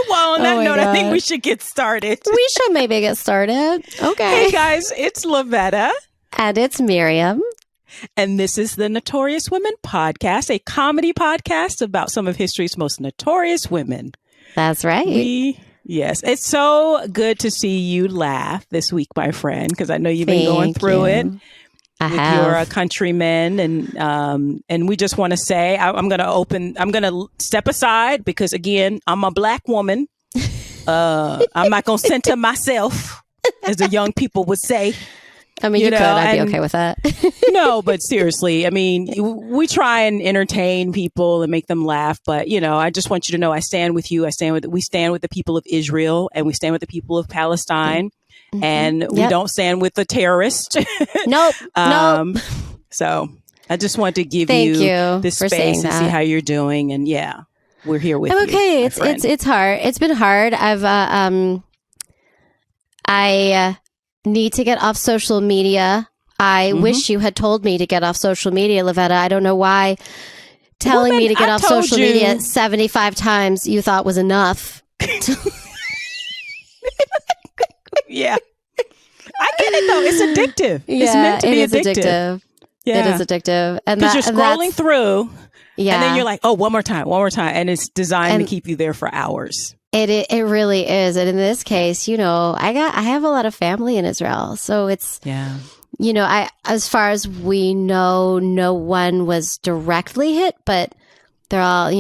Well, on that note, I think we should get started. We should maybe get started. Okay. Hey, guys, it's Lavetta. And it's Miriam. And this is the Notorious Women Podcast, a comedy podcast about some of history's most notorious women. That's right. Yes, it's so good to see you laugh this week, my friend, because I know you've been going through it with your countrymen, and we just want to say I'm going to step aside because again, I'm a Black woman. I'm not going to center myself, as the young people would say. I mean, you could. I'd be okay with that. No, but seriously, I mean, we try and entertain people and make them laugh. But, I just want you to know I stand with you. We stand with the people of Israel, and we stand with the people of Palestine. Mm-hmm. And we don't stand with the terrorists. Nope. So I just wanted to give you this space and see how you're doing. And we're here with you. I'm okay. It's hard. It's been hard. I need to get off social media. I wish you had told me to get off social media, Lavetta. I don't know why telling me to get off social media 75 times you thought was enough. Yeah. I get it though. It's addictive. It's meant to be addictive. Yeah. It is addictive. And because you're scrolling through and then you're like, oh, one more time. And it's designed to keep you there for hours. It really is. And in this case, I have a lot of family in Israel. So it's, as far as we know, no one was directly hit, but they're all,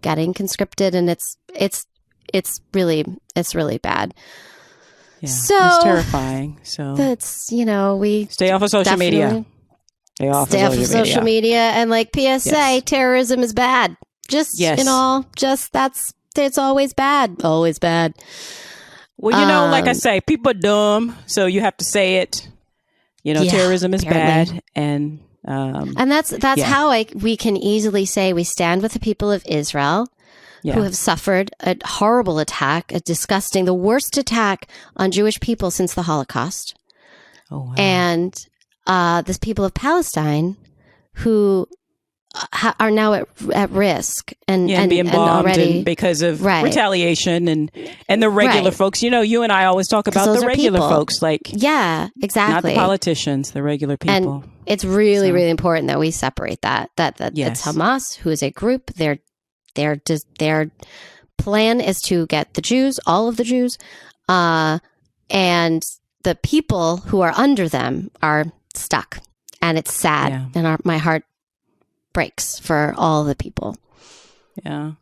getting conscripted, and it's really bad. Yeah, so it's terrifying. So that's, we stay off of social media. Stay off of social media. And like PSA, terrorism is bad. Just, it's always bad. Always bad. Well, like I say, people are dumb, so you have to say it. Terrorism is bad, and that's how we can easily say we stand with the people of Israel, who have suffered a horrible attack, the worst attack on Jewish people since the Holocaust. Oh, wow. And the people of Palestine, who are now at risk and being bombed already because of retaliation and the regular folks. You and I always talk about the regular folks, exactly, not the politicians, the regular people. And it's really, really important that we separate that it's Hamas, who is a group. Their plan is to get the Jews, all of the Jews, and the people who are under them are stuck, and it's sad, and my heart breaks for all the people. Yeah.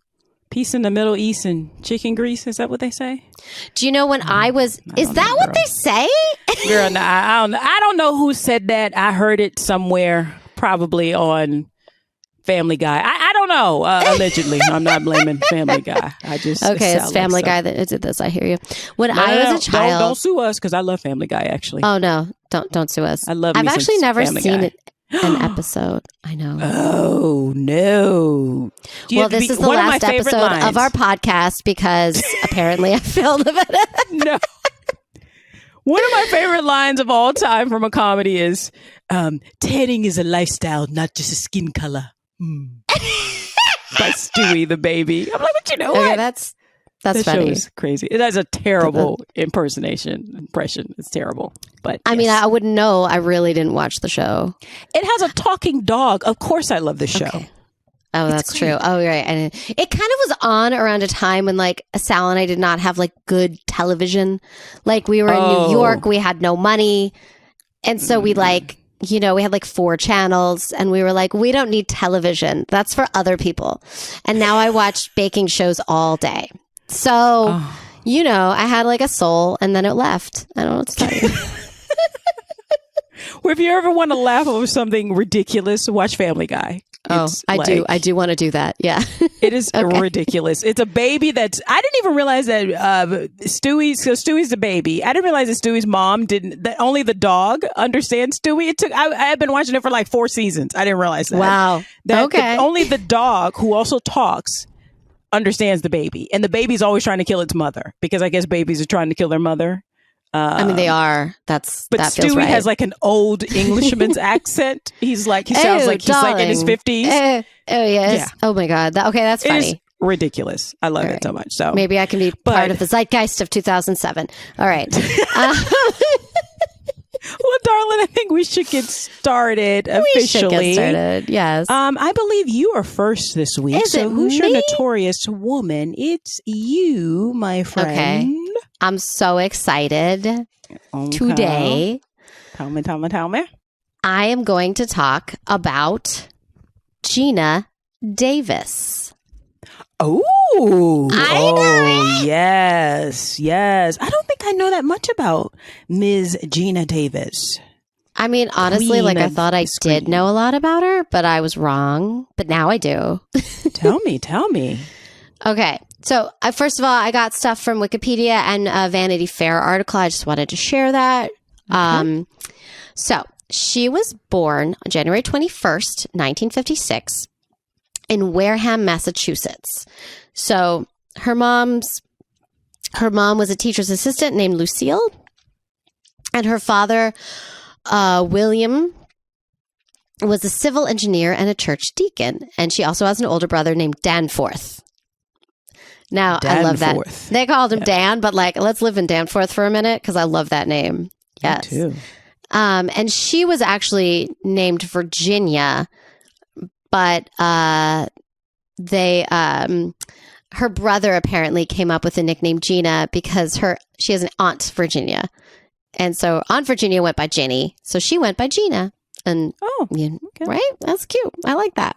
Peace in the Middle East and chicken grease. Is that what they say? Do you know when is that what they say? Girl, no, I don't know who said that. I heard it somewhere, probably on Family Guy. I don't know. Allegedly. I'm not blaming Family Guy. It's Family Guy that did this. I hear you. When I was a child. Don't sue us, because I love Family Guy, actually. Oh, no. Don't sue us. I love I've actually never seen an episode. I know. Oh, no. Well, this is the last episode of our podcast because apparently I failed it. No. One of my favorite lines of all time from a comedy is, tanning is a lifestyle, not just a skin color. By Stewie the baby. I'm like, but what? That's that funny. Show is crazy. It has a terrible impression. It's terrible. But I mean, I wouldn't know. I really didn't watch the show. It has a talking dog. Of course I love this show. Okay. Oh, that's true. Oh, right. And it kind of was on around a time when Sal and I did not have good television. We were in New York. We had no money. And so we we had 4 channels, and we were like, we don't need television. That's for other people. And now I watch baking shows all day. So, I had a soul, and then it left. I don't know what to tell you. Well, if you ever want to laugh over something ridiculous, watch Family Guy. I do want to do that. Yeah. It is ridiculous. It's a baby I didn't even realize that Stewie's the baby. I didn't realize that Stewie's mom that only the dog understands Stewie. I had been watching it for 4 seasons. I didn't realize that. Wow. Only the dog, who also talks, understands the baby. And the baby's always trying to kill its mother, because I guess babies are trying to kill their mother. I mean, they are. But Stewie has an old Englishman's accent. He sounds like he's in his 50s. Oh, yes. Yeah. Oh my God. Okay, that's funny. ridiculous. I love it so much. So maybe I can be part of the zeitgeist of 2007. All right. Well, darling, I think we should get started officially. We should get started, yes. I believe you are first this week. Is it who's me? your notorious woman? It's you, my friend. Okay. I'm so excited. Okay. Today. Tell me. I am going to talk about Geena Davis. Oh, I know it. Yes. I don't think I know that much about Ms. Geena Davis. I mean, honestly, Queen I of thought I screen. did know a lot about her, but I was wrong. But now I do. Tell me. Okay. So, first of all, I got stuff from Wikipedia and a Vanity Fair article. I just wanted to share that. Okay. So, she was born on January 21st, 1956. In Wareham, Massachusetts. So her mom was a teacher's assistant named Lucille, and her father, William, was a civil engineer and a church deacon. And she also has an older brother named Danforth. Now, I love that. They called him Dan, but let's live in Danforth for a minute because I love that name. Yes. Me too. And she was actually named Virginia, but her brother apparently came up with the nickname Geena because she has an Aunt Virginia. And so Aunt Virginia went by Jenny. So she went by Geena. And okay. Right? That's cute. I like that.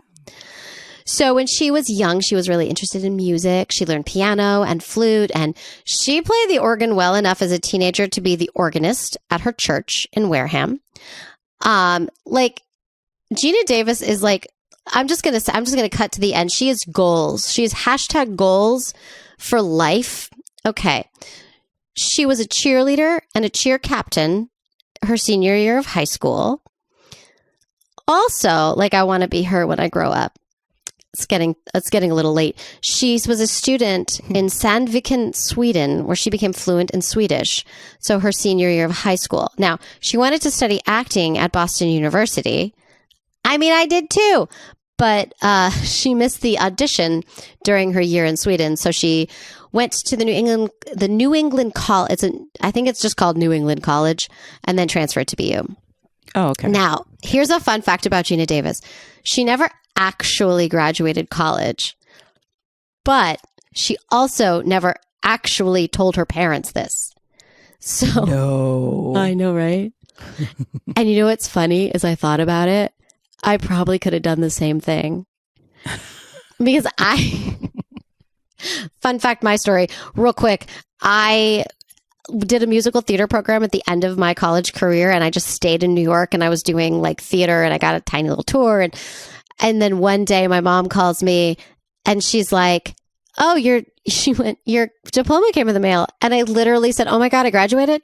So when she was young, she was really interested in music. She learned piano and flute, and she played the organ well enough as a teenager to be the organist at her church in Wareham. Geena Davis is I'm just gonna cut to the end. She has goals. She has #goals for life. Okay. She was a cheerleader and a cheer captain her senior year of high school. Also, I want to be her when I grow up. It's getting a little late. She was a student in Sandviken, Sweden, where she became fluent in Swedish. So her senior year of high school. Now, she wanted to study acting at Boston University. I mean, I did too, but she missed the audition during her year in Sweden. So she went to the New England College. I think it's just called New England College, and then transferred to BU. Oh, okay. Now, here's a fun fact about Geena Davis. She never actually graduated college, but she also never actually told her parents this. So, no. I know, right? And you know what's funny is I thought about it. I probably could have done the same thing because fun fact, my story real quick. I did a musical theater program at the end of my college career, and I just stayed in New York, and I was doing theater, and I got a tiny little tour. And then one day my mom calls me and she's like, oh, your diploma came in the mail. And I literally said, oh my God, I graduated.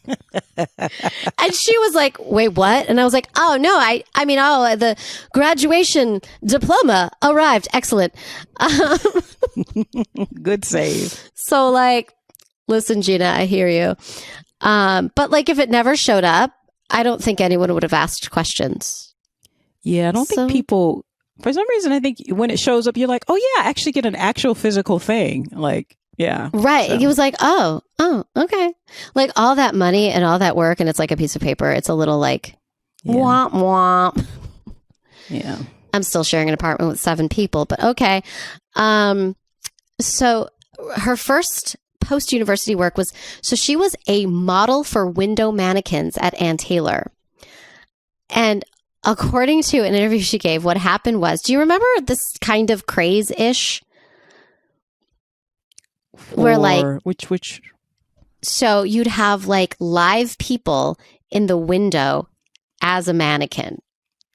And she was like, wait, what? And I was like, oh no, the graduation diploma arrived. Excellent. Good save. So listen, Geena, I hear you. But if it never showed up, I don't think anyone would have asked questions. Yeah, I don't think people, for some reason, I think when it shows up, you're like, oh yeah, I actually get an actual physical thing. Yeah. Right. So. He was like, oh, okay. All that money and all that work, and it's a piece of paper. It's a little womp womp. Yeah. I'm still sharing an apartment with 7 people, but okay. So her first post-university work she was a model for window mannequins at Ann Taylor. And according to an interview she gave, what happened was, do you remember this kind of craze-ish? Where which so you'd have live people in the window as a mannequin.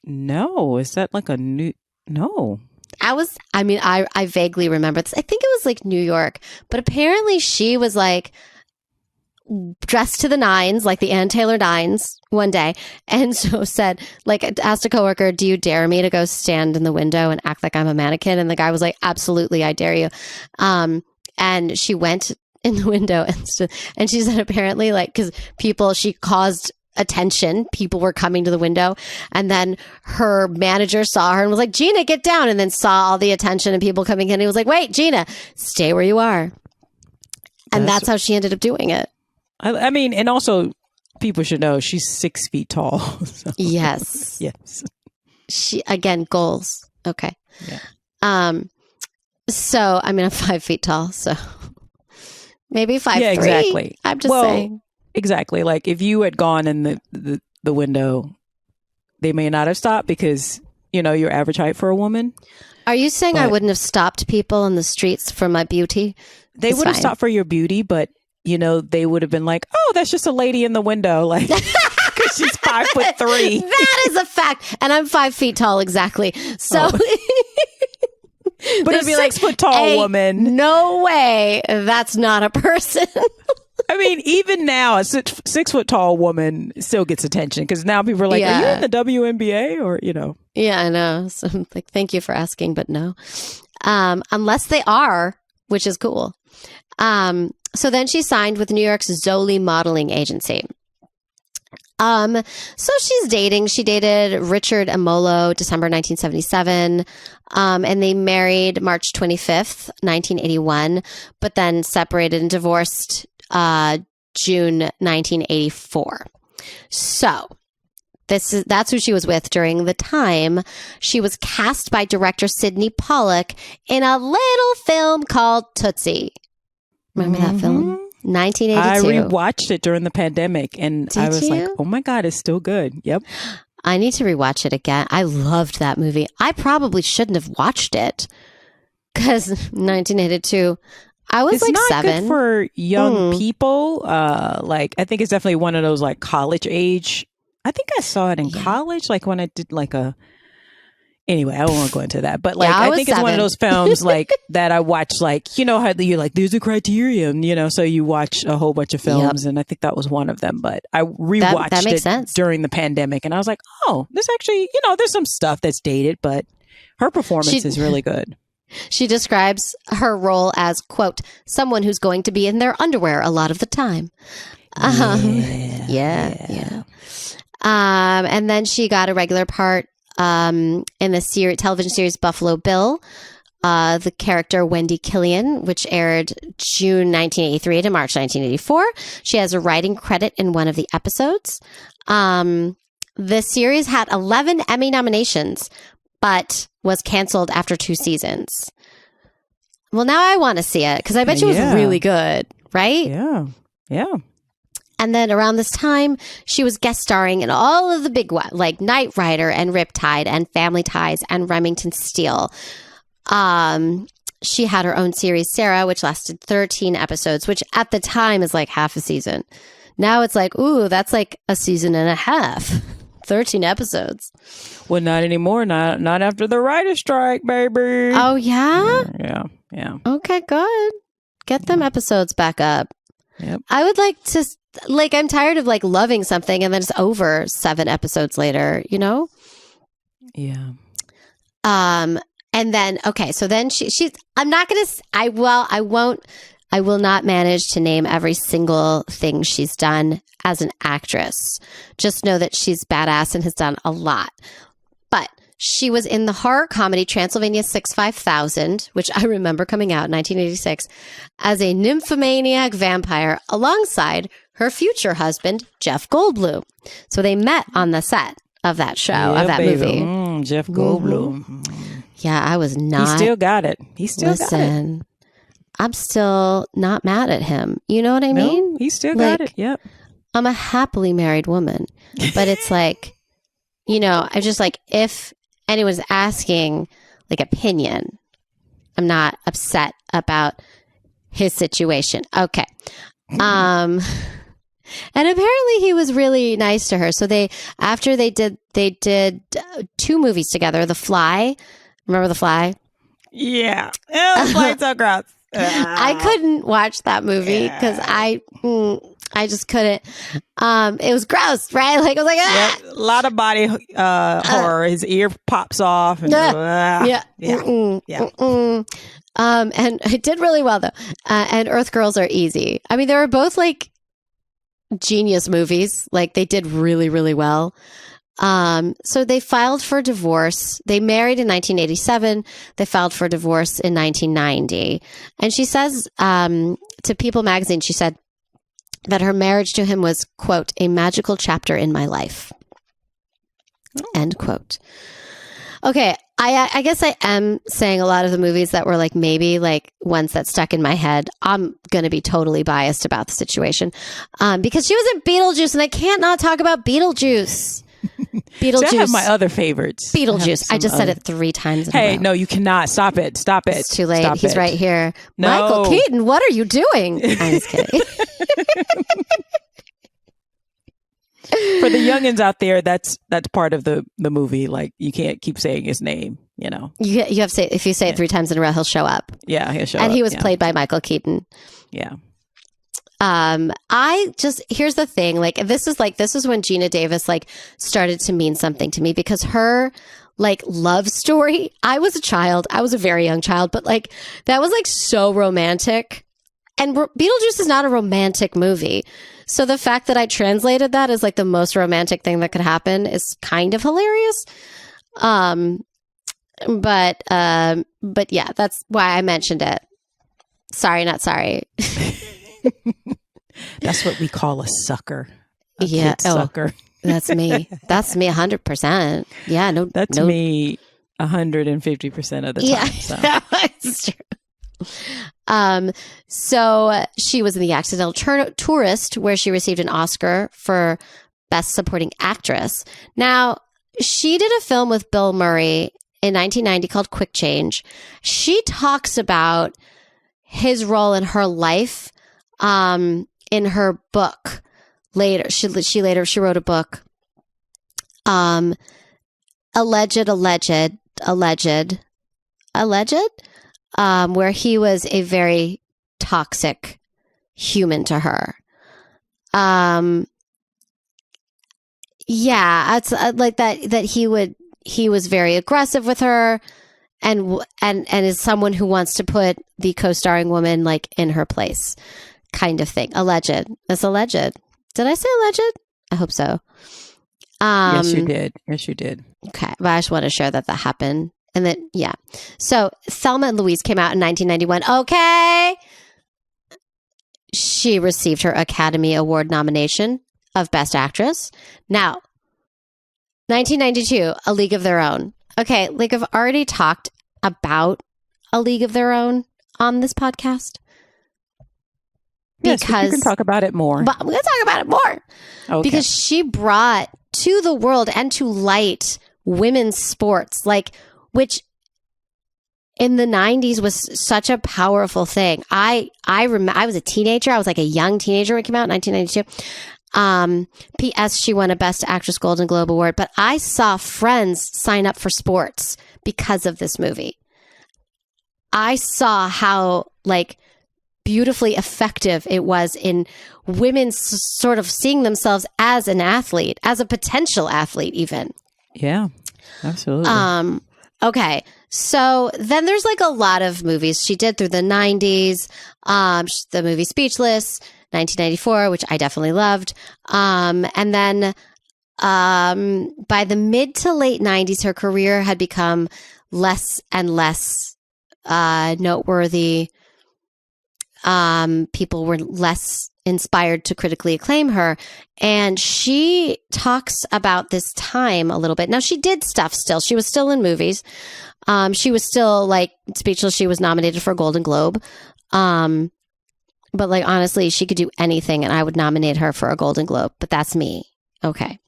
No, is that a new? No, I vaguely remember this. I think it was New York, but apparently she was dressed to the nines, the Ann Taylor nines one day. And so said, asked a coworker, do you dare me to go stand in the window and act like I'm a mannequin? And the guy was like, absolutely, I dare you. And she went in the window and she said apparently because she caused attention. People were coming to the window, and then her manager saw her and was like, Geena, get down, and then saw all the attention and people coming in. He was like, wait, Geena, stay where you are. And that's how she ended up doing it. I mean, and also people should know she's 6 feet tall. So. Yes. Yes. She, again, goals. Okay. Yeah. So, I mean, I'm 5 feet tall, so maybe 5'3". Yeah, exactly. I'm just saying. Exactly. Like if you had gone in the window, they may not have stopped because, your average height for a woman. Are you saying I wouldn't have stopped people in the streets for my beauty? They would have stopped for your beauty, but, they would have been like, oh, that's just a lady in the window. Like, because she's 5'3". That is a fact. And I'm 5 feet tall, exactly. So... But a 6 foot tall woman. No way. That's not a person. I mean, even now, a 6 foot tall woman still gets attention because now people are like, are you in the WNBA or, Yeah, I know. So I'm like, thank you for asking, but no. Unless they are, which is cool. So then she signed with New York's Zoli modeling agency. So she's dating. She dated Richard Amolo, December 1977. And they married March 25th, 1981, but then separated and divorced, June 1984. So that's who she was with during the time. She was cast by director Sidney Pollack in a little film called Tootsie. Remember that film? 1982. I rewatched it during the pandemic and I was like, oh my God, it's still good. Yep. I need to rewatch it again. I loved that movie. I probably shouldn't have watched it because 1982, I was like 7. It's not good for young people. Like, I think it's definitely one of those like college age. I think I saw it in college, like when I did like anyway, I won't go into that, but like, I think 7. It's one of those films like that I watch, like, how you're like, there's a criterion, so you watch a whole bunch of films and I think that was one of them, but I rewatched that makes it sense. During the pandemic and I was like, oh, this actually, there's some stuff that's dated, but her performance is really good. She describes her role as, quote, someone who's going to be in their underwear a lot of the time. Yeah. And then she got a regular part in the television series Buffalo Bill, the character Wendy Killian, which aired June 1983 to March 1984. She has a writing credit in one of the episodes. The series had 11 Emmy nominations, but was canceled after 2 seasons. Well, now I want to see it because I bet you it was really good, right? Yeah. And then around this time, she was guest starring in all of the big ones, like Knight Rider and Riptide and Family Ties and Remington Steele. She had her own series, Sarah, which lasted 13 episodes, which at the time is like half a season. Now it's like, ooh, that's like a season and a half. 13 episodes. Well, not anymore. Not after the writer's strike, baby. Oh, yeah? Yeah. Okay, good. Get them episodes back up. Yep. I would like to, I'm tired of like loving something and then it's over 7 episodes later, Yeah. And then, okay, so then she's, I'm not going to, I will not manage to name every single thing she's done as an actress. Just know that she's badass and has done a lot. But she was in the horror comedy Transylvania 65000, which I remember coming out in 1986, as a nymphomaniac vampire alongside her future husband, Jeff Goldblum. So they met on the set of that show, of that movie. Jeff Goldblum. Mm-hmm. Yeah, I was not. He still got it. Listen, I'm still not mad at him. You know what I mean? He still got it. Yep. I'm a happily married woman, but it's like, I'm just like, if anyone's asking like opinion, I'm not upset about his situation. Okay. And apparently he was really nice to her. So after they did 2 movies together, The Fly. Remember The Fly? Yeah. The Fly's so gross. I couldn't watch that movie because I just couldn't. It was gross, right? Like I was like, a lot of body horror. His ear pops off. And, yeah. And it did really well though. And Earth Girls Are Easy. I mean, they were both like genius movies. Like they did really, really well. So they filed for divorce. They married in 1987. They filed for divorce in 1990. And she says, to People magazine, she said that her marriage to him was, quote, a magical chapter in my life. Oh. End quote. Okay. I guess I am saying a lot of the movies that were like maybe like ones that stuck in my head. I'm going to be totally biased about the situation because she was in Beetlejuice and I can't not talk about Beetlejuice. Beetlejuice. So I have my other favorites. Beetlejuice. I just said it 3 times. Hey, no, you cannot. Stop it. Stop it. It's too late. Stop He's it. right here. No. Michael Keaton, what are you doing? I'm just kidding. For the youngins out there, that's part of the movie. Like you can't keep saying his name. You know, you have to say, if you say it 3 times in a row, he'll show up. Yeah, he'll show up. And he was played by Michael Keaton. Yeah. Here's the thing. Like, this is when Geena Davis like started to mean something to me because her like love story. I was a very young child, but like that was like so romantic. And Beetlejuice is not a romantic movie. So the fact that I translated that as like the most romantic thing that could happen is kind of hilarious. But yeah, that's why I mentioned it. Sorry, not sorry. That's what we call a sucker. Yeah, sucker. That's me. That's me 100%. Yeah, that's me 150% of the time. Yeah, so. That's true. So she was in The Accidental Tourist, where she received an Oscar for Best Supporting Actress. Now, she did a film with Bill Murray in 1990 called Quick Change. She talks about his role in her life in her book later. She wrote a book, Alleged, where he was a very toxic human to her. Yeah, it's like that he was very aggressive with her and is someone who wants to put the co-starring woman like in her place kind of thing. Alleged. It's alleged. Did I say alleged? I hope so. Yes, you did. Yes, you did. Okay. But I just want to share that happened. And then, yeah. So Thelma and Louise came out in 1991. Okay. She received her Academy Award nomination of Best Actress. Now, 1992, A League of Their Own. Okay, like I've already talked about A League of Their Own on this podcast. Yes, you can talk about it more. But I'm going to talk about it more. Okay. Because she brought to the world and to light women's sports, like, which in the 90s was such a powerful thing. I remember I was a teenager. I was like a young teenager when it came out in 1992. P.S. She won a Best Actress Golden Globe Award, but I saw friends sign up for sports because of this movie. I saw how like beautifully effective it was in women sort of seeing themselves as an athlete, as a potential athlete even. Yeah, absolutely. Okay. So then there's like a lot of movies she did through the 90s. The movie Speechless, 1994, which I definitely loved. And then by the mid to late 90s, her career had become less and less noteworthy. People were less inspired to critically acclaim her. And she talks about this time a little bit. Now, she did stuff still. She was still in movies. She was still like Speechless. She was nominated for a Golden Globe. But like, honestly, she could do anything and I would nominate her for a Golden Globe, but that's me. Okay.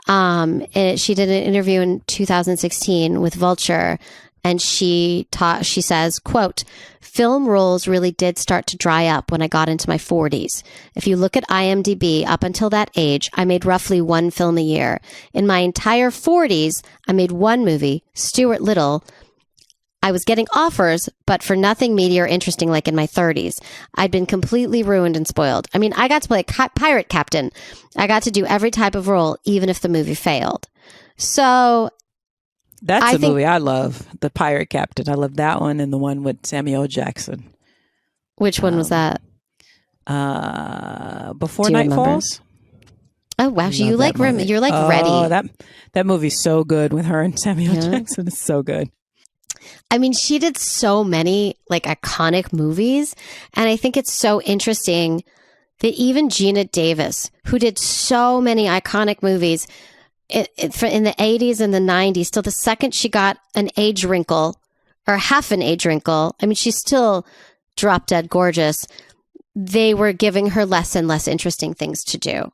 She did an interview in 2016 with Vulture. And she says, quote, film roles really did start to dry up when I got into my 40s. If you look at IMDb, up until that age, I made roughly 1 film a year. In my entire 40s, I made 1 movie, Stuart Little. I was getting offers, but for nothing meaty or interesting like in my 30s. I'd been completely ruined and spoiled. I mean, I got to play a pirate captain. I got to do every type of role, even if the movie failed. So that's a movie I love, The Pirate Captain. I love that one and the one with Samuel Jackson. Which one was that? Before Night Falls. Oh wow, you're like ready. That movie's so good with her and Samuel Jackson. It's so good. I mean, she did so many like iconic movies, and I think it's so interesting that even Geena Davis, who did so many iconic movies in the 80s and the 90s, till the second she got an age wrinkle or half an age wrinkle, I mean, she's still drop dead gorgeous. They were giving her less and less interesting things to do.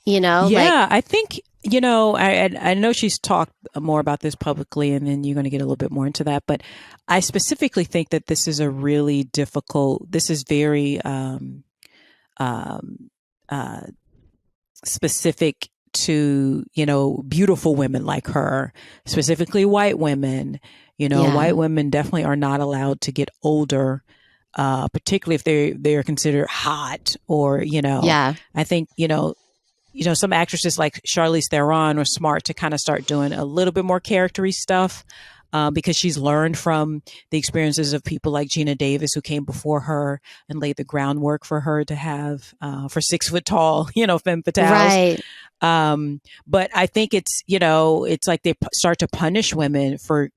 Yeah, I think, I know she's talked more about this publicly, and then you're going to get a little bit more into that. But I specifically think that this is very specific to, beautiful women like her, specifically white women. White women definitely are not allowed to get older. Particularly if they're considered hot or, I think, some actresses like Charlize Theron were smart to kind of start doing a little bit more character-y stuff because she's learned from the experiences of people like Geena Davis, who came before her and laid the groundwork for her to have for 6 foot tall, femme fatales. Right. But I think it's like they start to punish women for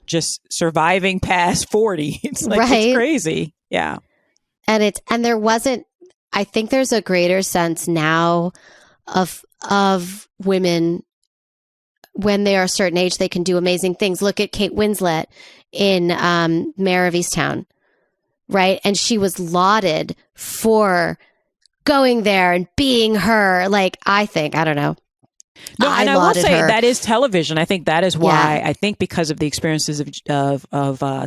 just surviving past 40. It's like, it's crazy. Yeah. And there wasn't, I think there's a greater sense now of women when they are a certain age, they can do amazing things. Look at Kate Winslet in Mare of Easttown, right? And she was lauded for going there and being her. Like, I don't know. No, and I will say that is television. I think that is why I think because of the experiences of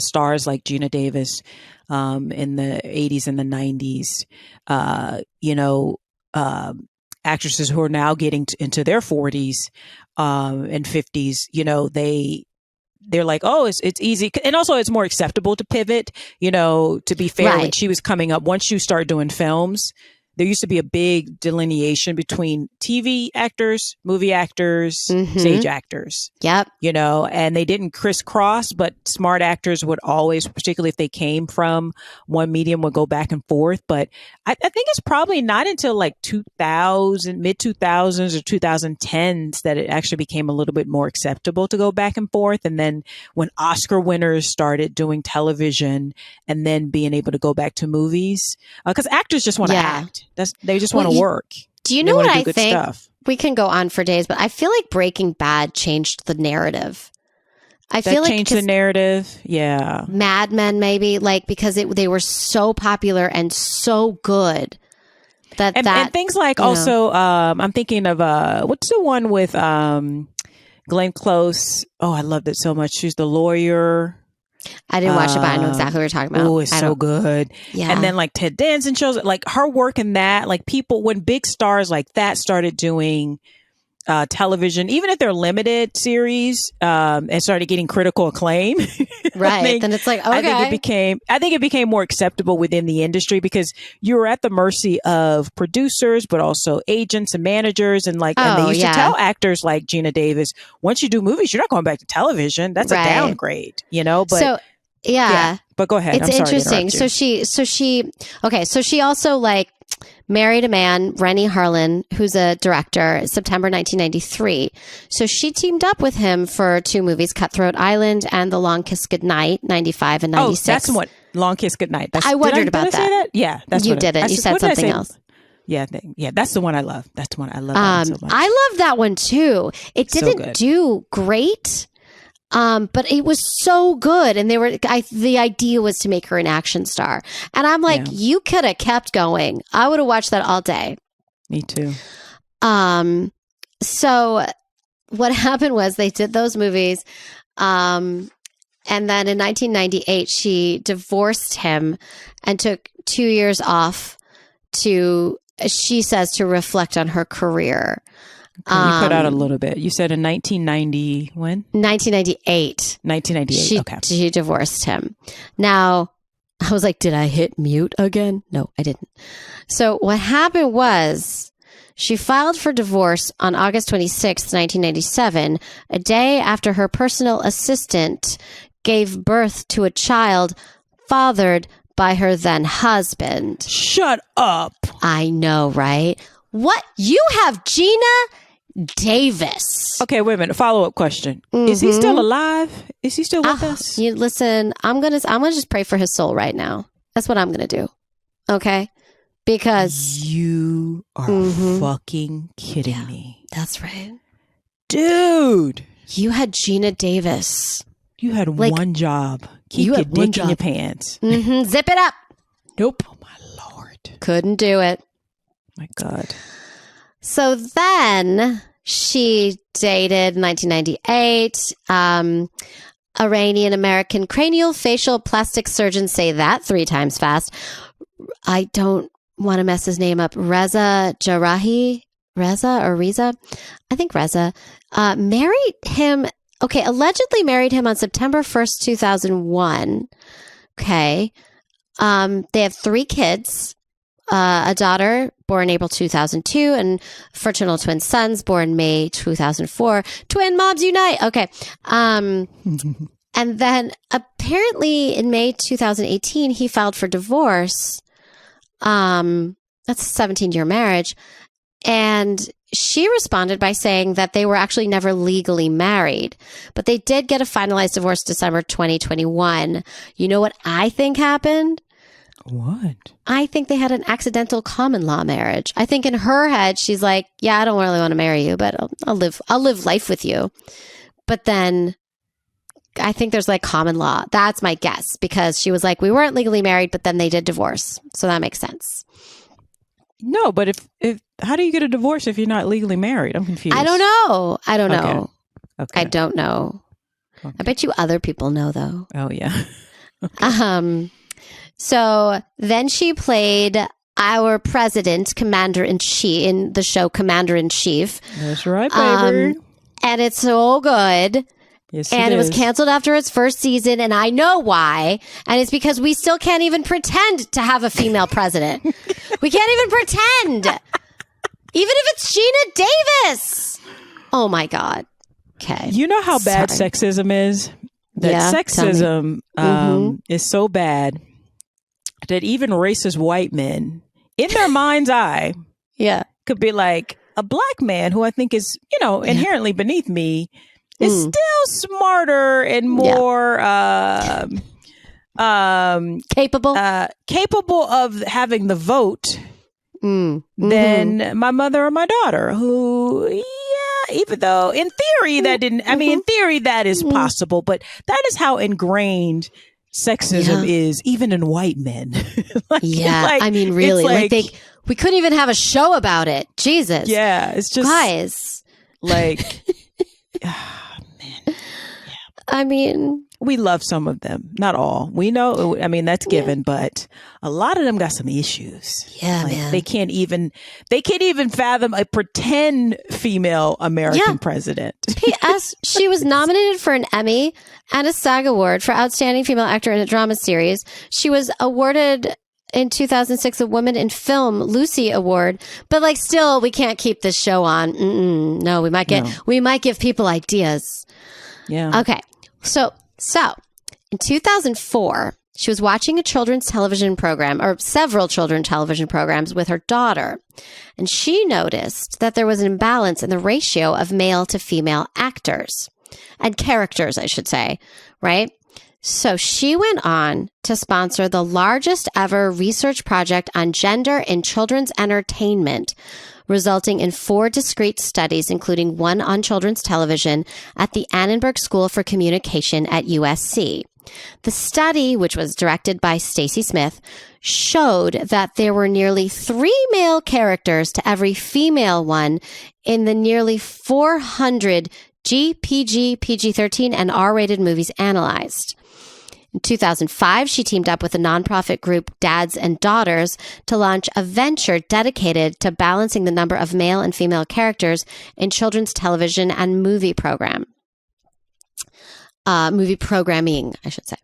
stars like Geena Davis in the 80s and the 90s, actresses who are now getting into their 40s and 50s, they're like, oh, it's easy. And also it's more acceptable to pivot, to be fair. When she was coming up, once you start doing films, there used to be a big delineation between TV actors, movie actors, stage actors. Yep. And they didn't crisscross, but smart actors would always, particularly if they came from one medium, would go back and forth. But I think it's probably not until like mid 2000s or 2010s that it actually became a little bit more acceptable to go back and forth. And then when Oscar winners started doing television and then being able to go back to movies, because actors just want to act. They just want to work. Do you know what I think? We can go on for days, but I feel like Breaking Bad changed the narrative. I feel like changed the narrative. Yeah. Mad Men, maybe, like, because they were so popular and so good and things like also, I'm thinking of what's the one with Glenn Close? Oh, I loved it so much. She's the lawyer. I didn't watch it, but I know exactly what you're talking about. Oh, it's so good. Yeah. And then like Ted Danson shows, like her work in that, like people, when big stars like that started doing television, even if they're limited series, and started getting critical acclaim. Right. Then it's like, okay. I think it became more acceptable within the industry because you were at the mercy of producers, but also agents and managers. And and they used to tell actors like Geena Davis, once you do movies, you're not going back to television. That's a downgrade, but but go ahead. It's interesting. So she also like married a man, Rennie Harlan, who's a director, September 1993. So she teamed up with him for 2 movies, Cutthroat Island and The Long Kiss Goodnight, 95 and 96. Oh, that's what, Long Kiss Goodnight. I wondered about that. Did I say that? Yeah, that's you didn't. You said something else. Yeah, that's the one I love. That's the one I love that one so much. I love that one too. It didn't do great. But it was so good, and the idea was to make her an action star, and I'm like, you could have kept going. I would have watched that all day. Me too. So what happened was they did those movies, and then in 1998 she divorced him and took 2 years off to, she says, to reflect on her career. Okay, you cut out a little bit. You said in 1990, when? 1998. 1998, She divorced him. Now, I was like, did I hit mute again? No, I didn't. So what happened was she filed for divorce on August 26, 1997, a day after her personal assistant gave birth to a child fathered by her then husband. Shut up. I know, right? What? You have Geena Davis. Okay, wait a minute. Follow-up question. Is he still alive? Is he still with us? Listen, I'm gonna just pray for his soul right now. That's what I'm gonna do. Okay? Because you are fucking kidding me. That's right. Dude. You had Geena Davis. You had one job. Keep your dick in your pants. Zip it up. Nope. Oh, my Lord. Couldn't do it. My God. So then she dated in 1998, Iranian-American cranial facial plastic surgeon, say that 3 times fast. I don't want to mess his name up. Reza Jarrahi. Reza? I think Reza. Married him, allegedly married him on September 1st, 2001. Okay. They have 3 kids. A daughter born April 2002 and fraternal twin sons born May 2004. Twin moms unite. Okay. And then apparently in May 2018, he filed for divorce. That's a 17-year marriage. And she responded by saying that they were actually never legally married, but they did get a finalized divorce December 2021. You know what I think happened? What? I think they had an accidental common law marriage. I think in her head, she's like, yeah, I don't really want to marry you, but I'll live life with you. But then I think there's like common law. That's my guess, because she was like, we weren't legally married, but then they did divorce. So that makes sense. No, but if how do you get a divorce if you're not legally married? I'm confused. I don't know. Okay. I don't know. Okay. I bet you other people know, though. Oh, yeah. Okay. So then she played our president, Commander-in-Chief, in the show Commander-in-Chief. That's right, baby. And it's so good. Yes, and it was canceled after its first season, and I know why. And it's because we still can't even pretend to have a female president. We can't even pretend. Even if it's Geena Davis. Oh, my God. Okay. You know how bad sexism is? That sexism is so bad that even racist white men, in their mind's eye, could be like, a black man who I think is, inherently beneath me is still smarter and more capable of having the vote than my mother or my daughter, who, even though in theory that didn't, in theory that is possible, but that is how ingrained sexism is, even in white men. Really, we couldn't even have a show about it. Jesus. Yeah, it's just guys, like. We love some of them, not all. We know, that's given, but a lot of them got some issues. Yeah, man. They can't even fathom a pretend female American president. P.S. She was nominated for an Emmy and a SAG Award for Outstanding Female Actor in a Drama Series. She was awarded in 2006 a Woman in Film Lucy Award, but still, we can't keep this show on. No, we might give people ideas. Yeah. Okay. So in 2004, she was watching a children's television program, or several children's television programs, with her daughter. And she noticed that there was an imbalance in the ratio of male to female actors and characters, I should say, right? So she went on to sponsor the largest ever research project on gender in children's entertainment, resulting in 4 discrete studies, including one on children's television at the Annenberg School for Communication at USC. The study, which was directed by Stacy Smith, showed that there were nearly 3 male characters to every female one in the nearly 400 PG, PG-13, and R-rated movies analyzed. In 2005, she teamed up with the nonprofit group Dads and Daughters to launch a venture dedicated to balancing the number of male and female characters in children's television and movie programming, I should say.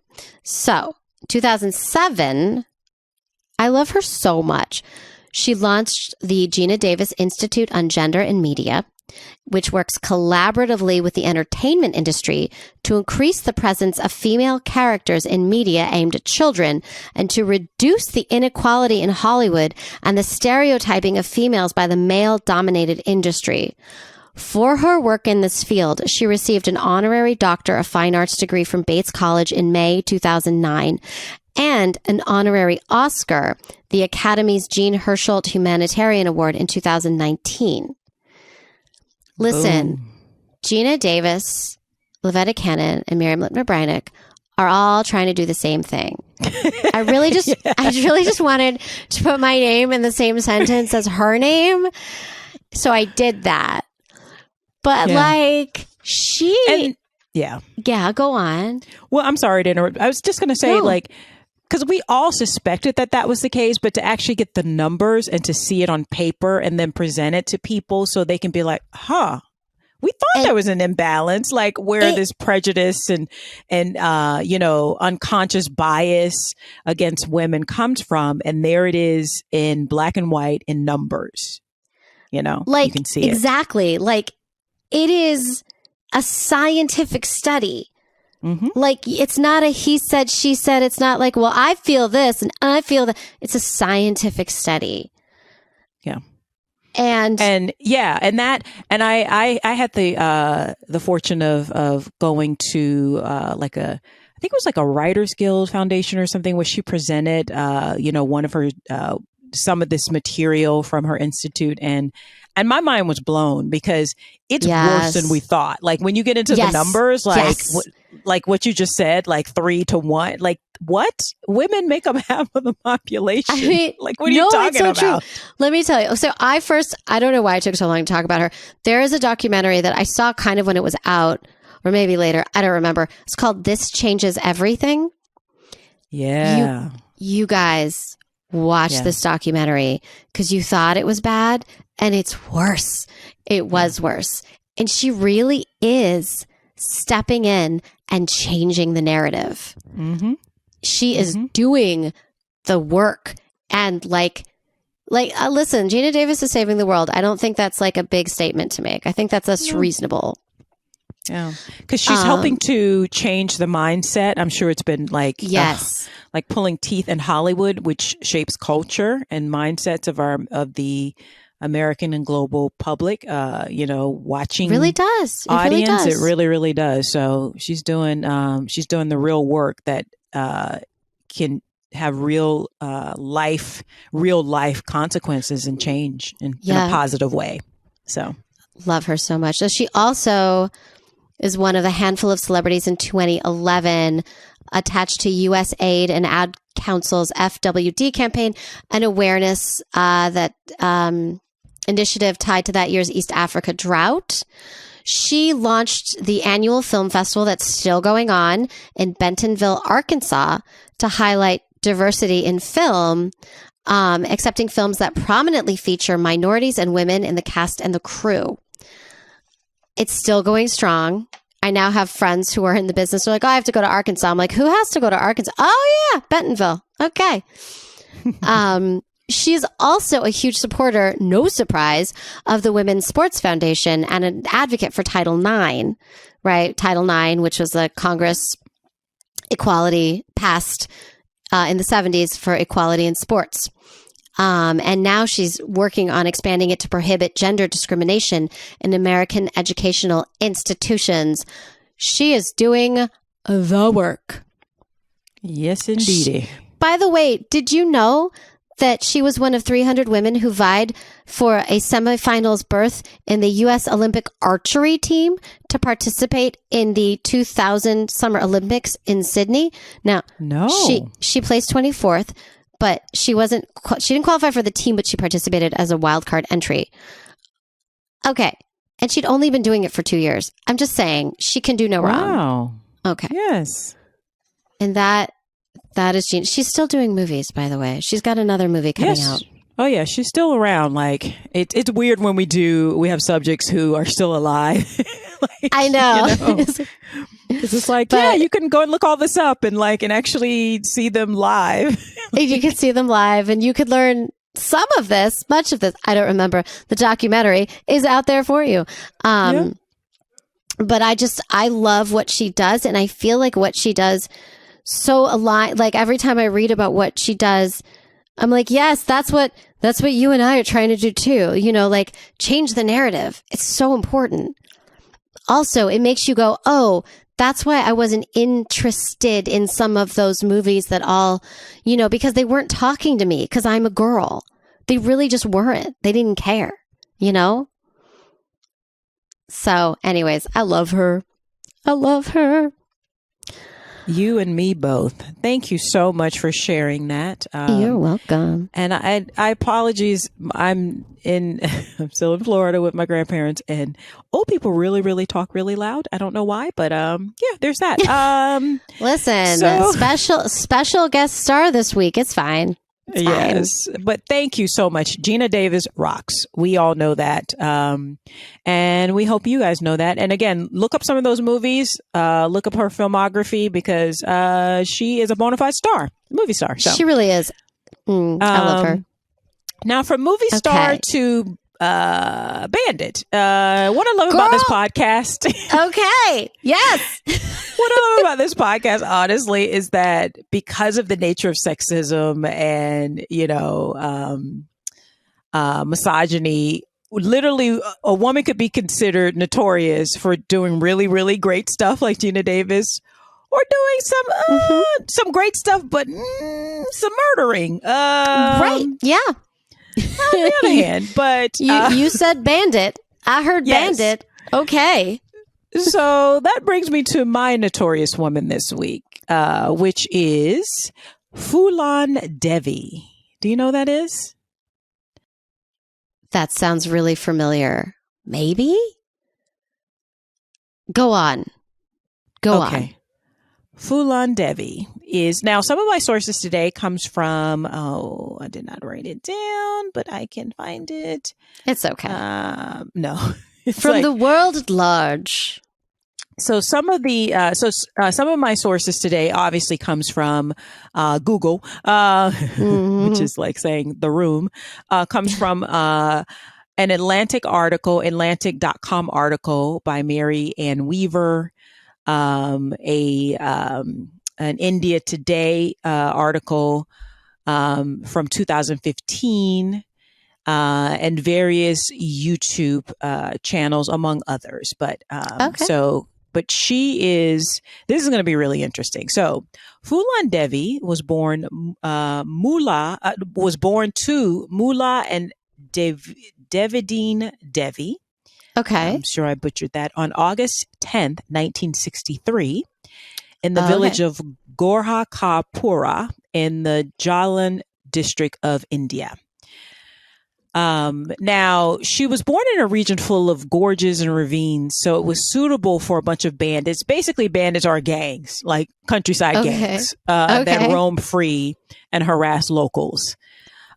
So, 2007, I love her so much. She launched the Geena Davis Institute on Gender in Media, which works collaboratively with the entertainment industry to increase the presence of female characters in media aimed at children and to reduce the inequality in Hollywood and the stereotyping of females by the male-dominated industry. For her work in this field, she received an honorary Doctor of Fine Arts degree from Bates College in May 2009 and an honorary Oscar, the Academy's Jean Hersholt Humanitarian Award in 2019. Listen, Geena Davis, Lavetta Cannon, and Miriam Littner-Brynick are all trying to do the same thing. I really just wanted to put my name in the same sentence as her name. So I did that. But yeah, go on. Well, I'm sorry to interrupt. I was just going to say because we all suspected that was the case, but to actually get the numbers and to see it on paper and then present it to people so they can be like, we thought there was an imbalance, like where this prejudice and unconscious bias against women comes from. And there it is in black and white in numbers, you can see it. Exactly. Like it is a scientific study. Mm-hmm. Like, it's not a he said, she said. It's not like, well, I feel this and I feel that. It's a scientific study. Yeah. And I had the fortune of going to I think it was like a Writers Guild Foundation or something where she presented one of her some of this material from her institute, and my mind was blown because it's worse than we thought. Like when you get into the numbers, like what you just said, like 3 to 1, like what? Women make up half of the population. I mean, like what are you talking about? True. Let me tell you. So I don't know why it took so long to talk about her. There is a documentary that I saw kind of when it was out, or maybe later. I don't remember. It's called This Changes Everything. Yeah. You guys watch this documentary because you thought it was bad, and it's worse. It was worse. And she really is stepping in and changing the narrative. Mm-hmm. She is doing the work. And listen, Geena Davis is saving the world. I don't think that's like a big statement to make. I think that's reasonable. Yeah, because she's helping to change the mindset. I'm sure it's been like pulling teeth in Hollywood, which shapes culture and mindsets of the American and global public. Watching really does audience. It really, really does. So she's doing the real work that can have real life consequences and change in a positive way. So love her so much. So she also is one of a handful of celebrities in 2011 attached to USAID and Ad Council's FWD campaign, an awareness initiative tied to that year's East Africa drought. She launched the annual film festival that's still going on in Bentonville, Arkansas, to highlight diversity in film, accepting films that prominently feature minorities and women in the cast and the crew. It's still going strong. I now have friends who are in the business. They're like, I have to go to Arkansas. I'm like, who has to go to Arkansas? Oh, yeah, Bentonville. Okay. She's also a huge supporter, no surprise, of the Women's Sports Foundation and an advocate for Title IX, right? Title IX, which was a Congress equality passed in the 70s for equality in sports. And now she's working on expanding it to prohibit gender discrimination in American educational institutions. She is doing the work. Yes, indeed. By the way, did you know that she was one of 300 women who vied for a semifinals berth in the U.S. Olympic archery team to participate in the 2000 Summer Olympics in Sydney? Now, she placed 24th. But she didn't qualify for the team, but she participated as a wild card entry. Okay. And she'd only been doing it for 2 years. I'm just saying, she can do no wrong. Wow. Okay. Yes. And that is Geena. She's still doing movies, by the way. She's got another movie coming out. Oh yeah, she's still around. Like it's weird when we have subjects who are still alive. I know. It's just like, you can go and look all this up and actually see them live. You can see them live, and you could learn some of this, much of this, I don't remember. The documentary is out there for you. But I love what she does. And I feel like what she does so aligned. Like every time I read about what she does, I'm like, yes, that's what you and I are trying to do too. You know, like change the narrative. It's so important. Also, it makes you go, oh, that's why I wasn't interested in some of those movies that all, you know, because they weren't talking to me because I'm a girl. They really just weren't. They didn't care, you know? So anyways, I love her. I love her. You and me both. Thank you so much for sharing that. You're welcome. And I apologize. I'm still in Florida with my grandparents, and old people really, really talk really loud. I don't know why, but yeah, there's that. Listen, special guest star this week. It's fine. Yes, but thank you so much. Geena Davis rocks. We all know that. And we hope you guys know that. And again, look up some of those movies, look up her filmography because she is a bona fide star, movie star. So. She really is. I love her. Now from movie star to bandit. What I love about this podcast. Okay. Yes. What I love about this podcast, honestly, is that because of the nature of sexism and, you know, misogyny, literally a woman could be considered notorious for doing really, really great stuff like Geena Davis, or doing some great stuff, but some murdering. Right. Yeah. On the other hand, but you said bandit. I heard bandit. Okay. So that brings me to my notorious woman this week, which is Phoolan Devi. Do you know who that is? That sounds really familiar. Maybe? Go on. Go on. Phoolan Devi is now some of my sources today comes from, I did not write it down, but I can find it. It's okay. No. It's from the world at large. So some of the some of my sources today obviously comes from Google, which is like saying the room, comes from an Atlantic.com article by Mary Ann Weaver, an India Today article from 2015. And various YouTube channels, among others. But but this is going to be really interesting. So Phoolan Devi was born to Mullah and Devideen Devi. Okay. I'm sure I butchered that. On August 10th, 1963, in the village of Gorhakapura in the Jalan district of India. Now, she was born in a region full of gorges and ravines, so it was suitable for a bunch of bandits. Basically, bandits are gangs, like countryside gangs, that roam free and harass locals.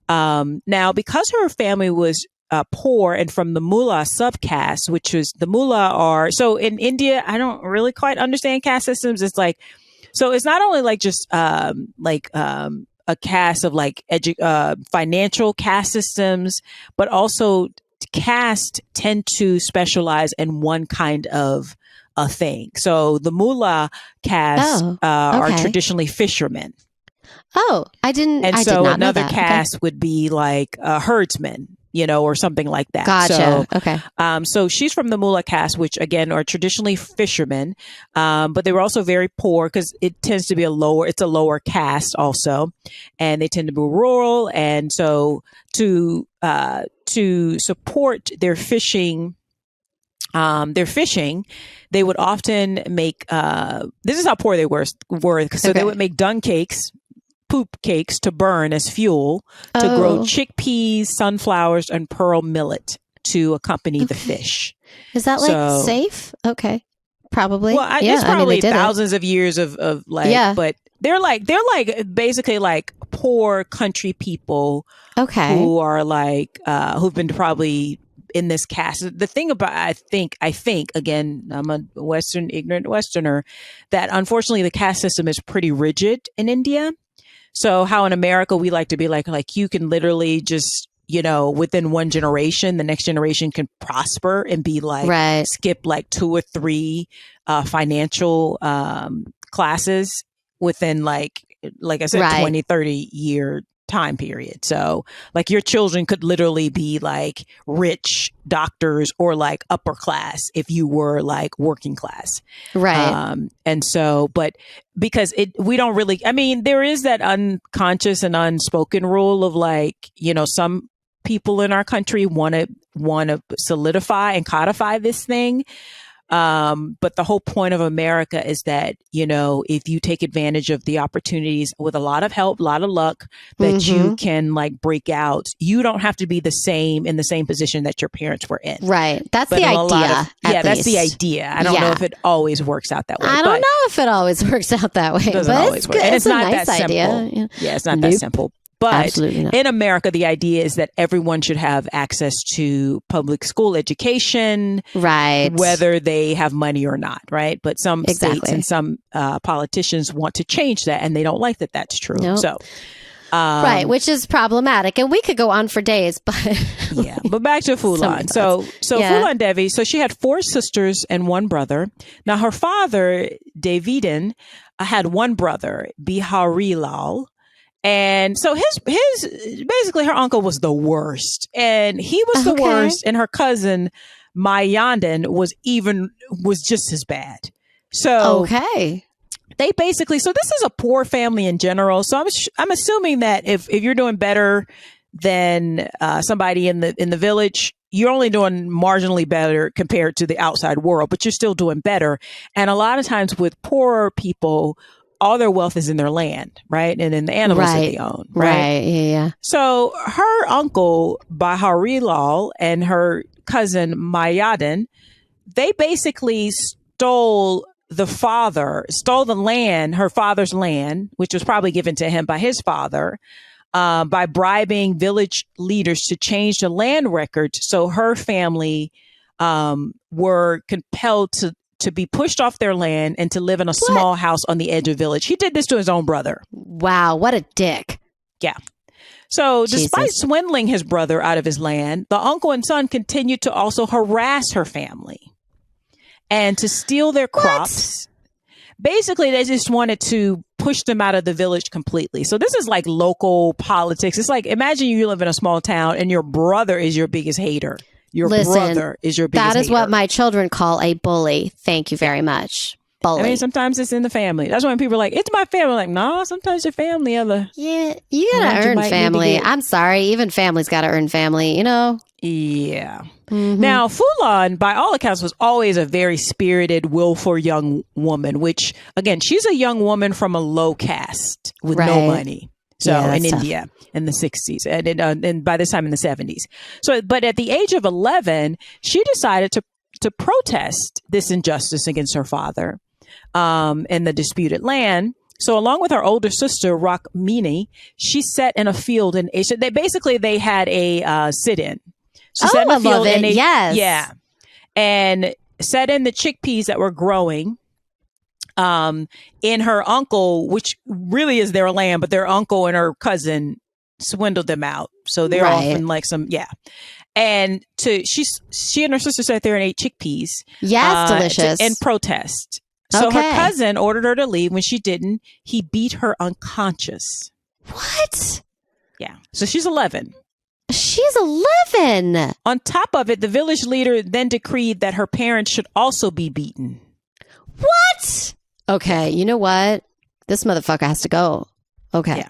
Now, because her family was poor and from the mullah subcaste, which was the mullah are, so in India, I don't really quite understand caste systems. It's like, so it's not only like just a caste of like financial caste systems, but also caste tend to specialize in one kind of a thing. So the mullah caste are traditionally fishermen. Oh, I did not another know that. caste would be like a herdsman, you know, or something like that. Gotcha. So, okay. So she's from the mullah caste, which again are traditionally fishermen, but they were also very poor because it tends to be a lower caste also, and they tend to be rural, and so to support their fishing, they would often make. This is how poor they were. So they would make dung cakes. Poop cakes to burn as fuel to grow chickpeas, sunflowers, and pearl millet to accompany the fish. Is that like safe? Okay, probably. Well, it's probably thousands of years of like, but they're like basically like poor country people, who are like who've been probably in this caste. The thing about I think again, I'm a ignorant Westerner, that unfortunately the caste system is pretty rigid in India. So how in America we like to be like you can literally just, within one generation, the next generation can prosper and be like, skip like 2 or 3 financial classes within like I said, 20, 30 year time period. So like your children could literally be like rich doctors or like upper class if you were like working class. Right. And so, but because we don't really, I mean, there is that unconscious and unspoken rule of like, some people in our country want to solidify and codify this thing. But the whole point of America is that, if you take advantage of the opportunities with a lot of help, a lot of luck, that you can like break out, you don't have to be in the same position that your parents were in. Right. That's the idea. That's the idea. I don't know if it always works out that way. I don't know if it always works out that way. It doesn't always work. And it's not that simple. Yeah, it's not that simple. But in America, the idea is that everyone should have access to public school education, right? Whether they have money or not, right? But some states and some politicians want to change that, and they don't like that that's true. Nope. So, right, which is problematic, and we could go on for days. But yeah, but back to Phoolan. So Phoolan Devi. So she had 4 sisters and 1 brother. Now her father, Davidin, had 1 brother, Biharilal. And so his basically her uncle was the worst, and he was the worst, and her cousin Mayandan was just as bad. So they basically, so this is a poor family in general. So I'm assuming that if you're doing better than somebody in the village, you're only doing marginally better compared to the outside world, but you're still doing better. And a lot of times with poorer people, all their wealth is in their land, right? And in the animals that they own, right? Yeah. So her uncle, Baharilal, and her cousin, Mayadan, they basically stole the land, her father's land, which was probably given to him by his father, by bribing village leaders to change the land records. So her family were compelled to be pushed off their land and to live in a small house on the edge of village. He did this to his own brother. Wow, what a dick. Yeah. So despite swindling his brother out of his land, the uncle and son continued to also harass her family and to steal their crops. Basically, they just wanted to push them out of the village completely. So this is like local politics. It's like, imagine you live in a small town and your brother is your biggest hater. Your brother is your biggest hater. That is what my children call a bully. Thank you very much. Bully. I mean, sometimes it's in the family. That's when people are like, it's my family. Like, no, sometimes your family Yeah, you gotta earn family. I'm sorry. Even families gotta earn family, Yeah. Now, Phoolan, by all accounts, was always a very spirited, willful young woman, which, again, she's a young woman from a low caste with no money. So in India in the 60s and by this time in the 70s. So, but at the age of 11, she decided to protest this injustice against her father in the disputed land. So along with her older sister, Rukmini, she sat in a field in Asia. They had a sit-in. She sat in a field love it. Yes. Yeah. And sat in the chickpeas that were growing. In her uncle, which really is their land, but their uncle and her cousin swindled them out. So they're often like and she and her sister sat there and ate chickpeas. Yes, delicious. In protest. So her cousin ordered her to leave. When she didn't, he beat her unconscious. What? Yeah. So she's 11. She's 11. On top of it, the village leader then decreed that her parents should also be beaten. What? Okay, you know what? This motherfucker has to go. Okay. Yeah.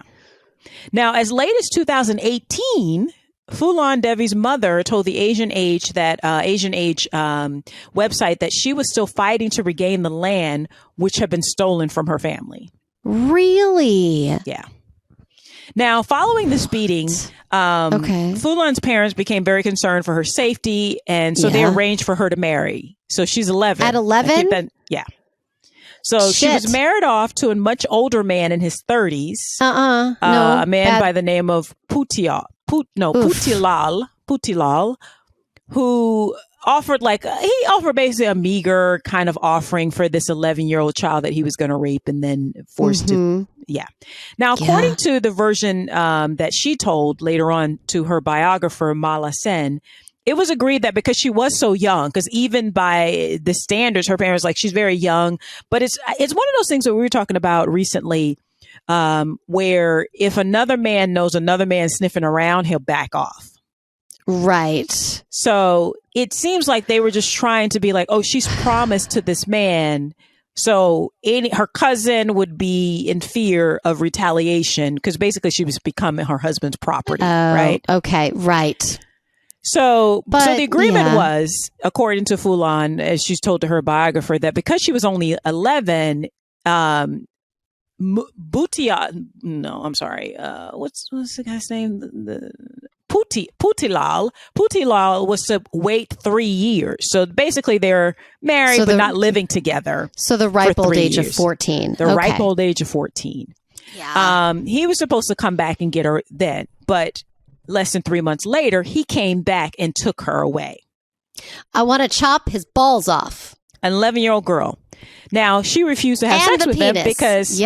Now, as late as 2018, Phoolan Devi's mother told the Asian Age website that she was still fighting to regain the land which had been stolen from her family. Really? Yeah. Now, following this beating, Phoolan's parents became very concerned for her safety, and so they arranged for her to marry. So she's 11. At 11? Yeah. So she was married off to a much older man in his 30s. A man by the name of Putilal, who offered basically a meager kind of offering for this 11-year-old child that he was going to rape and then forced to. Yeah. Now, according to the version that she told later on to her biographer, Mala Sen, it was agreed that because she was so young, because even by the standards, her parents she's very young, but it's one of those things that we were talking about recently, where if another man knows another man sniffing around, he'll back off. Right. So it seems like they were just trying to be like, oh, she's promised to this man. So her cousin would be in fear of retaliation because basically she was becoming her husband's property. Right. Okay. Right. So the agreement was, according to Phoolan, as she's told to her biographer, that because she was only 11, what's the guy's name? Putilal was to wait 3 years. So basically they're married but not living together. So the ripe old age of 14. The ripe old age of 14. Yeah. He was supposed to come back and get her then, but less than 3 months later, he came back and took her away. I want to chop his balls off. An 11-year-old girl. Now, she refused to have sex with him because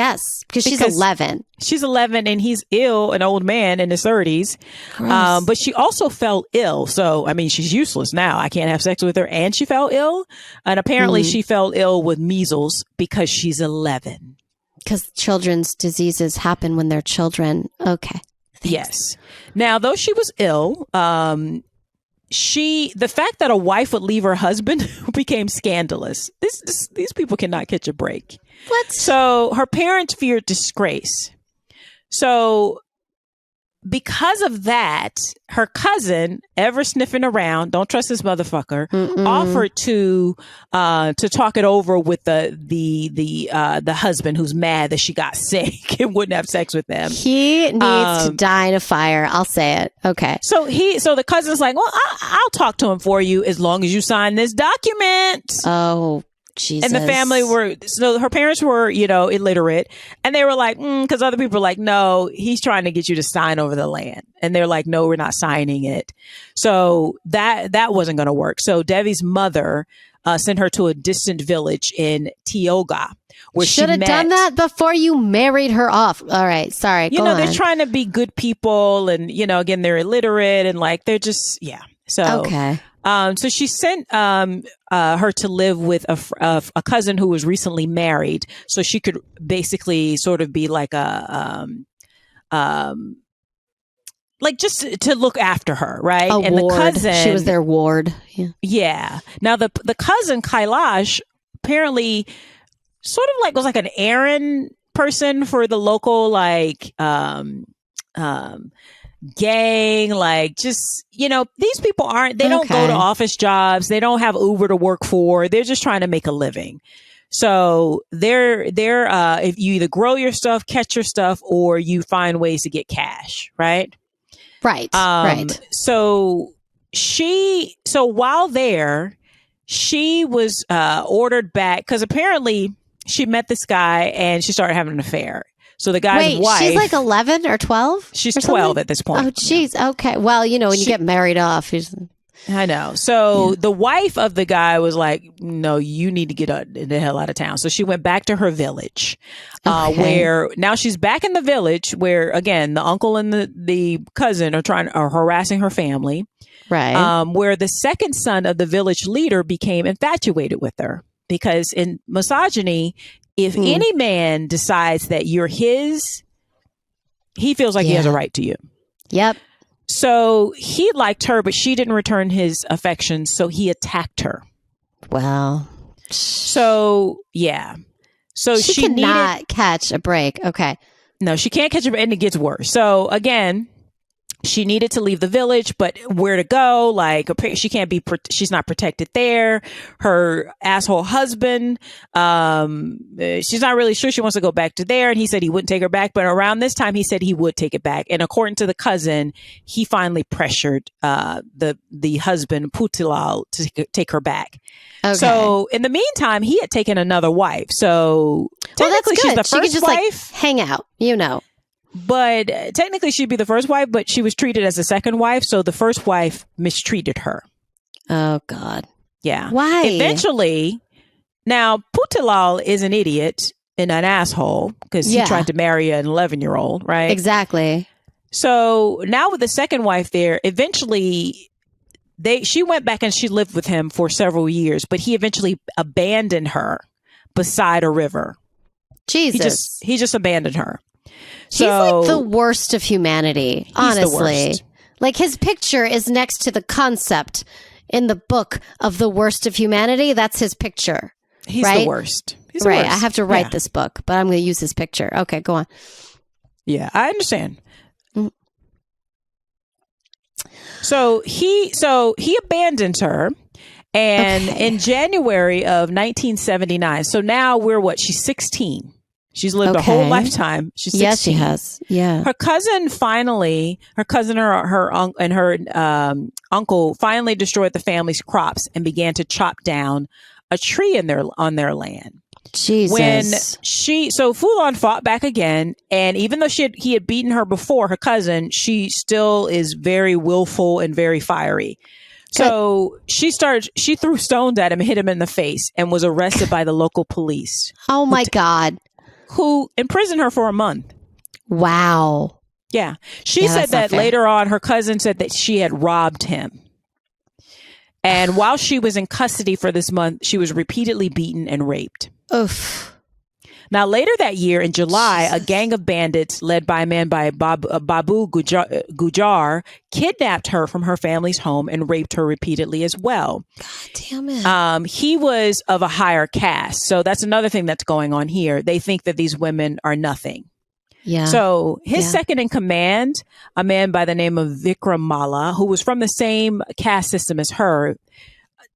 she's 11. She's 11 and he's ill, an old man in his 30s. But she also fell ill. So, I mean, she's useless now. I can't have sex with her. And she fell ill. And apparently she fell ill with measles because she's 11. Because children's diseases happen when they're children. Okay. Thanks. Yes. Now, though she was ill, the fact that a wife would leave her husband became scandalous. These people cannot catch a break. What? So her parents feared disgrace. So because of that, her cousin, ever sniffing around, don't trust this motherfucker, offered to talk it over with the husband who's mad that she got sick and wouldn't have sex with them. He needs to die in a fire. I'll say it. Okay. So the cousin's like, well, I'll talk to him for you as long as you sign this document. Oh, Jesus. And the family her parents were, illiterate. And they were like, because other people were like, no, he's trying to get you to sign over the land. And they're like, no, we're not signing it. So that wasn't going to work. So Devi's mother sent her to a distant village in Tioga, where she should have done that before you married her off. All right. Sorry. Go on. They're trying to be good people. And, again, they're illiterate and they're just, yeah. So, okay. So she sent her to live with a cousin who was recently married, so she could basically sort of be like just to look after her, right? And ward. The cousin, she was their ward. Yeah. Now the cousin Kailash apparently sort of was like an errand person for the local gang, these people don't go to office jobs, they don't have Uber to work for, they're just trying to make a living. So they're if you either grow your stuff, catch your stuff, or you find ways to get cash, right? Right. So while there, she was ordered back because apparently she met this guy and she started having an affair. So the guy's wife... she's like 11 or 12? She's 12 at this point. Oh, jeez. Okay. Well, when you get married off... I know. So the wife of the guy was like, no, you need to get the hell out of town. So she went back to her village, where now she's back in the village where, again, the uncle and the cousin are harassing her family. Right. Where the second son of the village leader became infatuated with her because in misogyny... If any man decides that you're his, he feels like he has a right to you. Yep. So he liked her, but she didn't return his affection, so he attacked her. Wow. So, yeah. So she cannot catch a break. Okay. No, she can't catch a break, and it gets worse. So, again... She needed to leave the village, but where to go? She's not protected there. Her asshole husband, she's not really sure she wants to go back to there. And he said he wouldn't take her back. But around this time, he said he would take it back. And according to the cousin, he finally pressured the husband, Putilal, to take her back. Okay. So in the meantime, he had taken another wife. So technically, she's the first wife. Hang out, But technically she'd be the first wife, but she was treated as a second wife. So the first wife mistreated her. Oh, God. Yeah. Why? Eventually, now, Putilal is an idiot and an asshole because he tried to marry an 11-year-old, right? Exactly. So now with the second wife there, eventually she went back and she lived with him for several years, but he eventually abandoned her beside a river. Jesus. He just abandoned her. He's like the worst of humanity, honestly. He's the worst. Like his picture is next to the concept in the book of the worst of humanity. That's his picture. He's the worst. He's the right. worst. I have to write this book, but I'm going to use his picture. Okay, go on. Yeah, I understand. So he abandons her, and in January of 1979. So now she's 16. She's lived a whole lifetime. She's 16. Yes, she has. Yeah. Her cousin and her uncle finally destroyed the family's crops and began to chop down a tree on their land. Jesus. So Phoolan fought back again, and even though he had beaten her before, her cousin, she still is very willful and very fiery. So she threw stones at him, hit him in the face, and was arrested by the local police. Oh my God. Who imprisoned her for a month. Wow. Yeah. She said that later on, her cousin said that she had robbed him. And while she was in custody for this month, she was repeatedly beaten and raped. Oof. Now, later that year in July, a gang of bandits led by a man by Babu Gujar kidnapped her from her family's home and raped her repeatedly as well. God damn it. He was of a higher caste. So that's another thing that's going on here. They think that these women are nothing. Yeah. So his second in command, a man by the name of Vikram Malla, who was from the same caste system as her,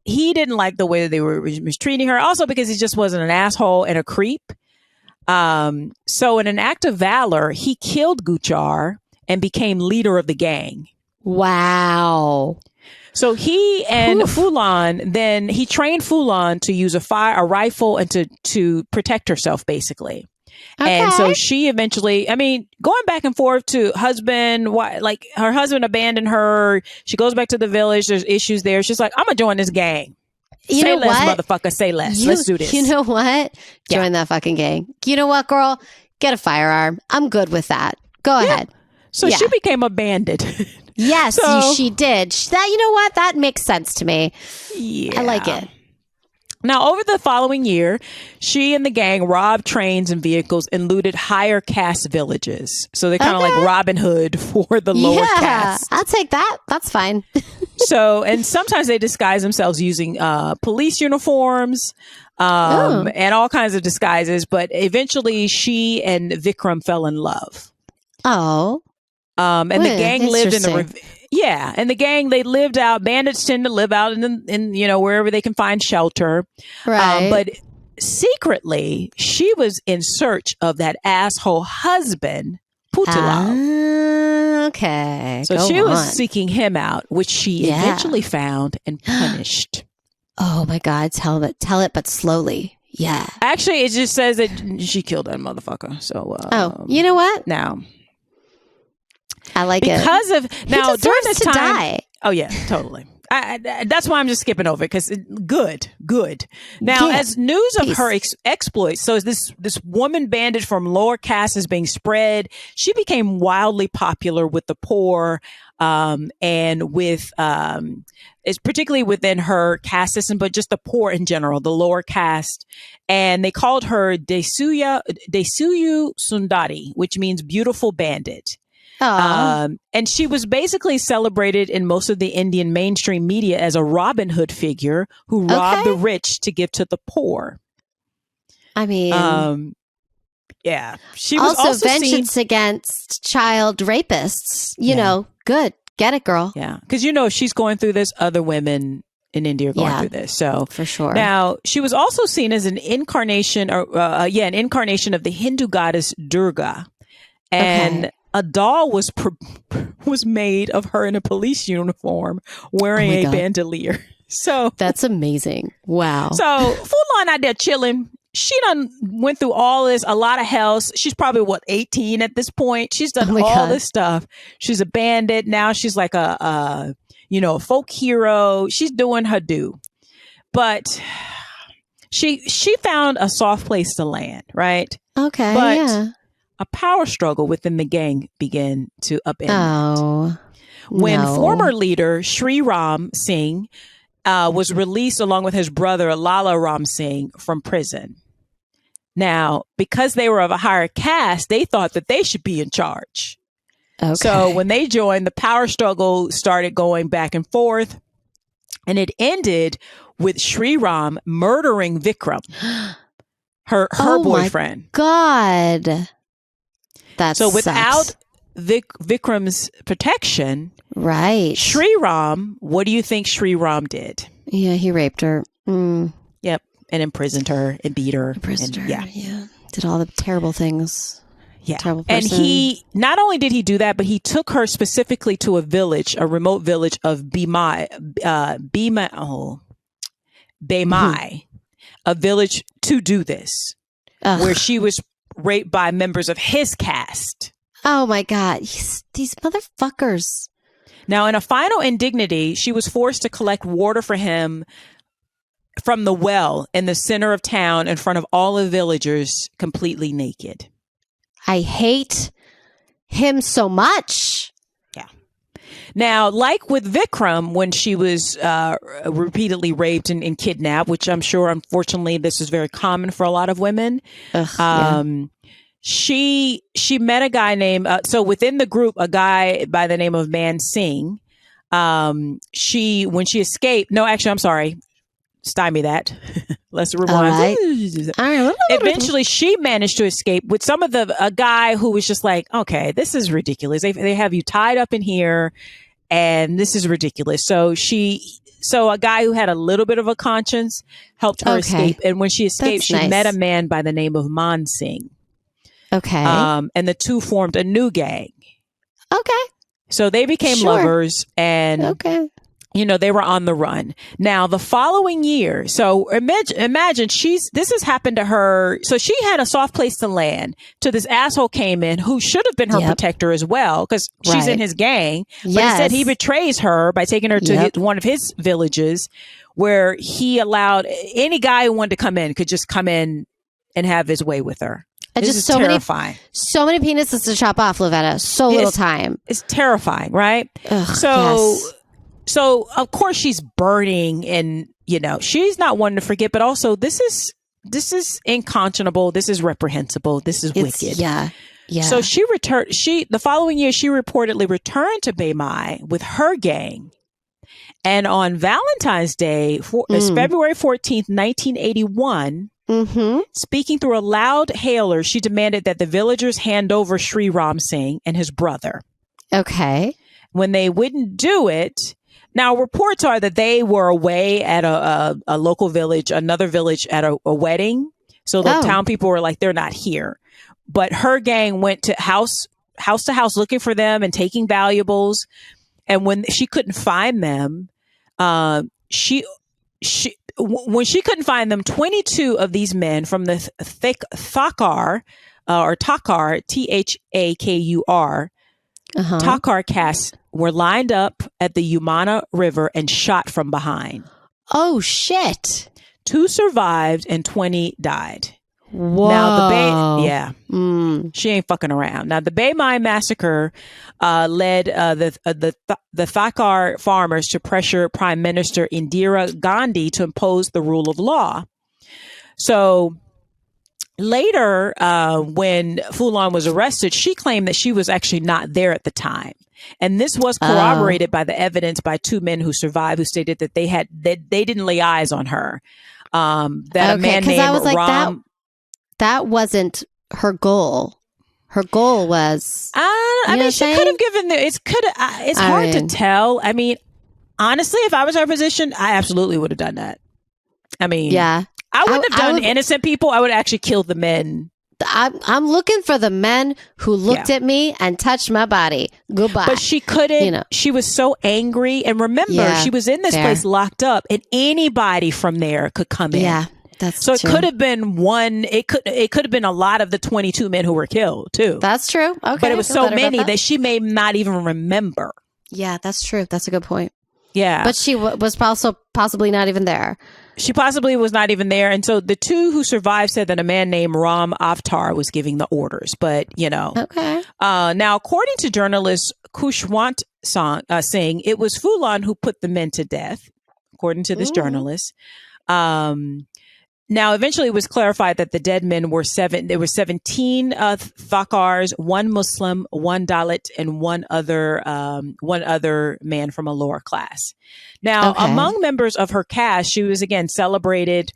he didn't like the way that they were mistreating her. Also because he just wasn't an asshole and a creep. So in an act of valor, he killed Gujar and became leader of the gang. Wow. So he and Phoolan, then he trained Phoolan to use a rifle and to protect herself, basically. Okay. And so she eventually, going back and forth to husband, like her husband abandoned her. She goes back to the village. There's issues there. She's like, I'm going to join this gang. Say less, motherfucker. Say less. Let's do this. You know what? Join that fucking gang. You know what, girl? Get a firearm. I'm good with that. Go ahead. So she became a bandit. Yes, she did. You know what? That makes sense to me. Yeah. I like it. Now, over the following year, she and the gang robbed trains and vehicles and looted higher caste villages. So they're kind of like Robin Hood for the lower caste. I'll take that. That's fine. And sometimes they disguise themselves using police uniforms and all kinds of disguises. But eventually, she and Vikram fell in love. Oh. And the gang lived in the and the gang, they lived out. Bandits tend to live out in wherever they can find shelter. Right. But secretly, she was in search of that asshole husband, Putilal. Okay. So she was seeking him out, which she eventually found and punished. Oh my God! Tell it, but slowly. Yeah. Actually, it just says that she killed that motherfucker. So. You know what? Now. I like it because of now during this time. Die. Oh yeah, totally. That's why I'm just skipping over it because good. Now, as news of her exploits, so this woman bandit from lower caste is being spread. She became wildly popular with the poor, and with it's particularly within her caste system, but just the poor in general, the lower caste. And they called her Desuyu Sundari, which means beautiful bandit. And she was basically celebrated in most of the Indian mainstream media as a Robin Hood figure who robbed the rich to give to the poor. She was also vengeance against child rapists. You know, good. Get it, girl. Yeah. Because, she's going through this. Other women in India are going through this. So for sure. Now, she was also seen as an incarnation of the Hindu goddess Durga. And a doll was made of her in a police uniform wearing a bandolier. So that's amazing. Wow. So Phoolan out there chilling. She done went through all this, a lot of hell. She's probably 18 at this point. She's done all this stuff. She's a bandit. Now she's like a folk hero. She's doing her due. But she found a soft place to land, right? Okay, but a power struggle within the gang began to upend. When former leader Sri Ram Singh was released along with his brother Lala Ram Singh from prison. Now, because they were of a higher caste, they thought that they should be in charge. Okay. So when they joined, the power struggle started going back and forth, and it ended with Sri Ram murdering Vikram, her boyfriend. My God. So without Vikram's protection, right? Sri Ram, what do you think Sri Ram did? Yeah, he raped her. Yep, and imprisoned her and beat her. Yeah. Did all the terrible things. Yeah. Terrible person. And he, not only did he do that, but he took her specifically to a village, a remote village of Bemai, a village to do this, where she was raped by members of his caste. Oh my God. These motherfuckers. Now, in a final indignity, she was forced to collect water for him from the well in the center of town in front of all the villagers, completely naked. I hate him so much. Yeah. Now, like with Vikram, when she was repeatedly raped and kidnapped, which I'm sure, unfortunately, this is very common for a lot of women. She met a guy named, so within the group, a guy by the name of Man Singh. When she escaped, no, actually, I'm sorry. Stymie that. Let's rewind. Right. Eventually, she managed to escape with a guy who was just like, okay, this is ridiculous. They have you tied up in here, and this is ridiculous. So a guy who had a little bit of a conscience helped her escape. And when she escaped, she met a man by the name of Man Singh. Okay. And the two formed a new gang. Okay. So they became lovers, and they were on the run. Now, the following year, so imagine this has happened to her. So she had a soft place to land till this asshole came in who should have been her protector as well, because she's in his gang. But instead, he betrays her by taking her to one of his villages, where he allowed any guy who wanted to come in could just come in and have his way with her. This is terrifying. So many penises to chop off, Lavetta. So little time. It's terrifying, right? So of course she's burning, and she's not one to forget. But also, this is unconscionable. This is reprehensible. This is wicked. Yeah. So she returned. The following year, she reportedly returned to Bemai with her gang, and on Valentine's Day, February 14th, 1981. Speaking through a loud hailer, she demanded that the villagers hand over Sri Ram Singh and his brother. Okay. When they wouldn't do it, now reports are that they were away at a local village, another village at a wedding. So the town people were like, they're not here. But her gang went to house to house looking for them and taking valuables. And when she couldn't find them, when she couldn't find them, 22 of these men from the Thakar, Thakur, Thakar caste were lined up at the Yamuna River and shot from behind. Oh, shit. 2 survived and 20 died. Whoa. Now she ain't fucking around. Now the Bemai massacre led the Thakar farmers to pressure Prime Minister Indira Gandhi to impose the rule of law. So later, when Phoolan was arrested, she claimed that she was actually not there at the time. And this was corroborated by the evidence by 2 men who survived, who stated that they didn't lay eyes on her. That a man named Ram. That wasn't her goal. Her goal was. She could have given it's hard to tell. I mean, honestly, if I was in her position, I absolutely would have done that. I mean, I wouldn't have done innocent people. I would actually kill the men. I'm looking for the men who looked at me and touched my body. Goodbye. But she couldn't. She was so angry. And remember, she was in this place locked up, and anybody from there could come in. Yeah. So it could have been one. It could have been a lot of the 22 men who were killed too. That's true. Okay, but it was so many that she may not even remember. Yeah, that's true. That's a good point. Yeah. But she was also possibly not even there. She possibly was not even there. And so the two who survived said that a man named Ram Avtar was giving the orders. But, Okay. Now, according to journalist Kushwant Singh, it was Phoolan who put the men to death, according to this journalist. Now, eventually it was clarified that the dead men were there were 17 Thakars, one Muslim, one Dalit, and one other man from a lower class. Now, among members of her caste, she was again celebrated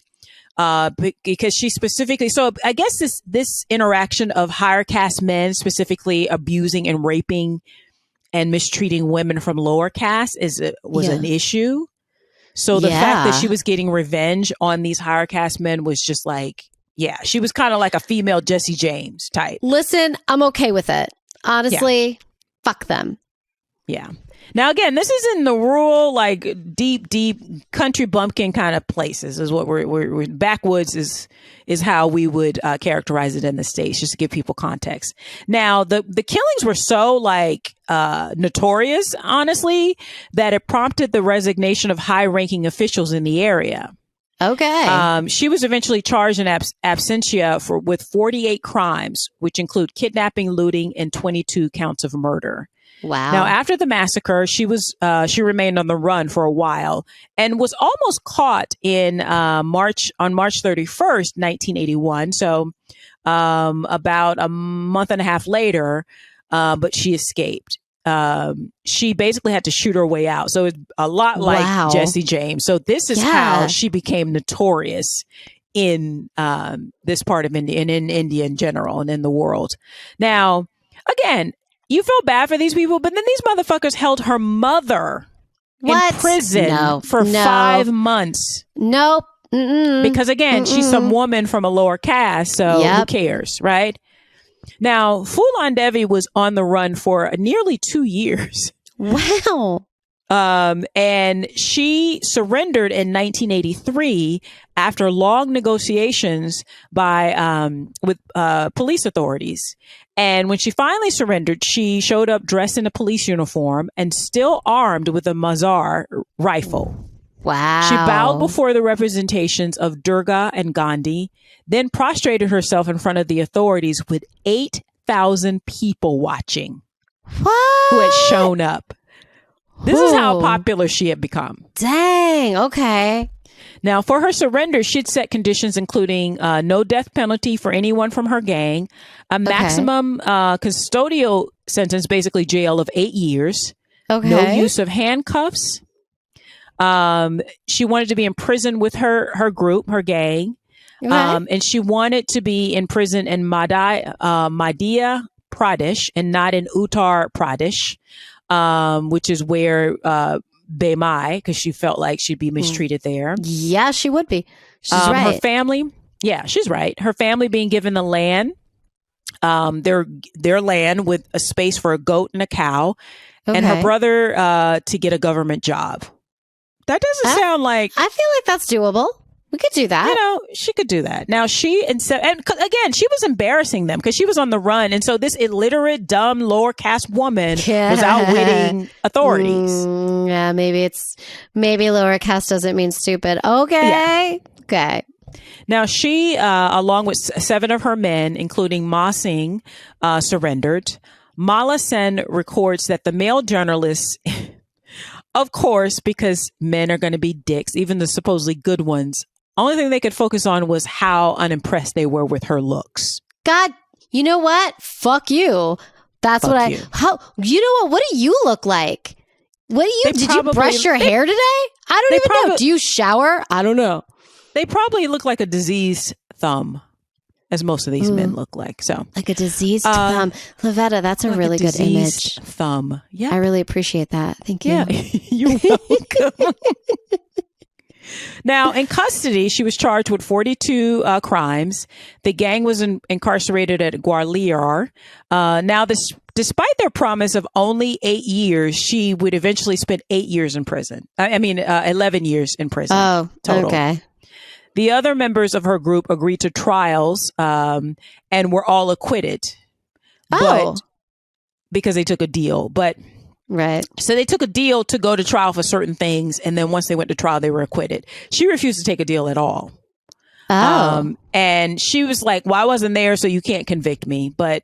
because she specifically. So I guess this interaction of higher caste men specifically abusing and raping and mistreating women from lower caste was an issue. So the fact that she was getting revenge on these higher caste men was just like, she was kind of like a female Jesse James type. Listen, I'm okay with it. Honestly, fuck them. Yeah. Now, again, this is in the rural, like deep country bumpkin kind of places is what we're backwoods is how we would characterize it in the States, just to give people context. Now, the killings were so like notorious, honestly, that it prompted the resignation of high ranking officials in the area. Okay. She was eventually charged in absentia with 48 crimes, which include kidnapping, looting, and 22 counts of murder. Wow. Now, after the massacre, she remained on the run for a while and was almost caught on March 31st, 1981. So about a month and a half later, but she escaped. She basically had to shoot her way out. So it's a lot like Jesse James. So this is how she became notorious in this part of India and in India in general and in the world. Now, again, you feel bad for these people, but then these motherfuckers held her mother in prison for 5 months. Nope. Mm-mm. Because again, she's some woman from a lower caste, so who cares, right? Now, Phoolan Devi was on the run for nearly 2 years. Wow. And she surrendered in 1983 after long negotiations with police authorities. And when she finally surrendered, she showed up dressed in a police uniform and still armed with a Mazar rifle. Wow. She bowed before the representations of Durga and Gandhi, then prostrated herself in front of the authorities with 8,000 people watching who had shown up. This is how popular she had become. Dang. Okay. Now, for her surrender, she'd set conditions including no death penalty for anyone from her gang, a maximum custodial sentence, basically jail of 8 years, no use of handcuffs. She wanted to be in prison with her group, her gang, and she wanted to be in prison in Madhya Pradesh and not in Uttar Pradesh, which is where Bemai, because she felt like she'd be mistreated there. Yeah, she would be. She's right. Her family, she's right. Her family being given the land, their land with a space for a goat and a cow, and her brother to get a government job. That doesn't sound like... I feel like that's doable. We could do that. She could do that. Now, and again, she was embarrassing them because she was on the run. And so this illiterate, dumb, lower caste woman was outwitting authorities. Maybe lower caste doesn't mean stupid. Okay. Yeah. Okay. Now, she, along with 7 of her men, including Ma Singh, surrendered. Mala Sen records that the male journalists... Of course, because men are going to be dicks, even the supposedly good ones. Only thing they could focus on was how unimpressed they were with her looks. God, you know what? Fuck you. That's what you know what? What do you look like? Did you brush your hair today? I don't even know. Do you shower? I don't know. They probably look like a diseased thumb, as most of these men look like. So, like a diseased thumb. Lavetta, that's a really good image. Thumb. Yeah. I really appreciate that. Thank you. Yeah. You're welcome. Now, in custody, she was charged with 42 crimes. The gang was incarcerated at Gwalior. Now, despite their promise of only 8 years, she would eventually spend 8 years in prison. 11 years in prison. Oh, total. Okay. The other members of her group agreed to trials and were all acquitted. But because they took a deal. But Right. So they took a deal to go to trial for certain things. And then once they went to trial, they were acquitted. She refused to take a deal at all. Oh. And she was like, well, I wasn't there, so you can't convict me. But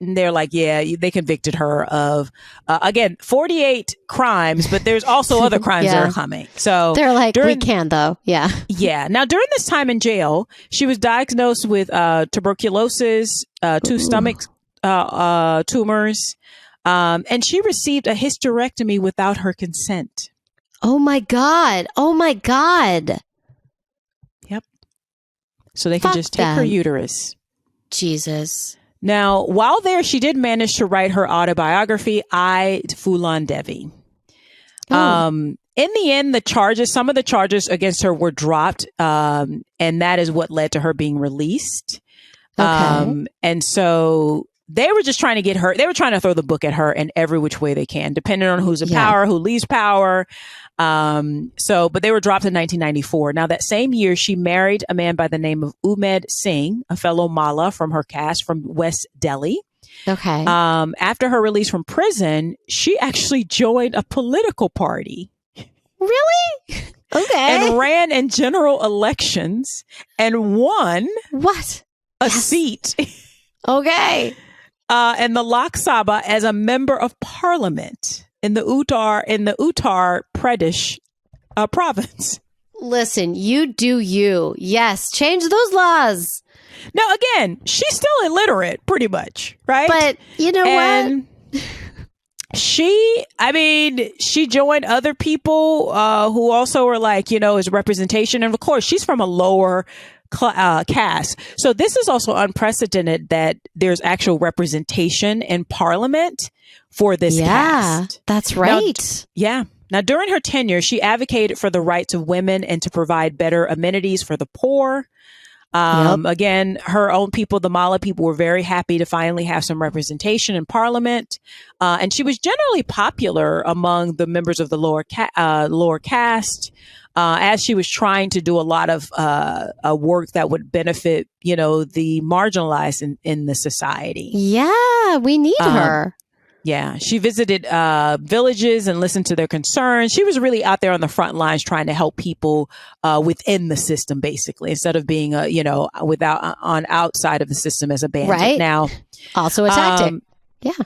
they're like, yeah, they convicted her of, again, 48 crimes, but there's also other crimes that are coming. So they're like, we can though. Yeah. Yeah. Now, during this time in jail, she was diagnosed with tuberculosis, 2 stomach tumors, and she received a hysterectomy without her consent. Oh my God. Oh my God. Yep. So they can just take her uterus. Jesus. Now, while there, she did manage to write her autobiography, Phoolan Devi. In the end, some of the charges against her were dropped, and that is what led to her being released. Okay. And so they were just trying to get her, they were trying to throw the book at her in every which way they can, depending on who's in power, who leaves power. But they were dropped in 1994. Now, that same year, she married a man by the name of Umed Singh, a fellow Mala from her caste from West Delhi. Okay. After her release from prison, she actually joined a political party. Really? Okay. And ran in general elections and won a seat. Okay. In the Lok Sabha as a member of parliament in the Uttar Pradesh province. Listen, you do you. Yes, change those laws. Now, again, she's still illiterate, pretty much, right? But you know what? She joined other people who also were like, is representation. And of course, she's from a lower caste. So this is also unprecedented that there's actual representation in parliament for this caste. That's right. Now, during her tenure, she advocated for the rights of women and to provide better amenities for the poor. Again, her own people, the Mala people, were very happy to finally have some representation in parliament. And she was generally popular among the members of the lower caste, as she was trying to do a lot of work that would benefit, the marginalized in the society. Yeah, we need her. Yeah, she visited villages and listened to their concerns. She was really out there on the front lines trying to help people within the system, basically, instead of being on outside of the system as a bandit. Right. Now, also a tactic.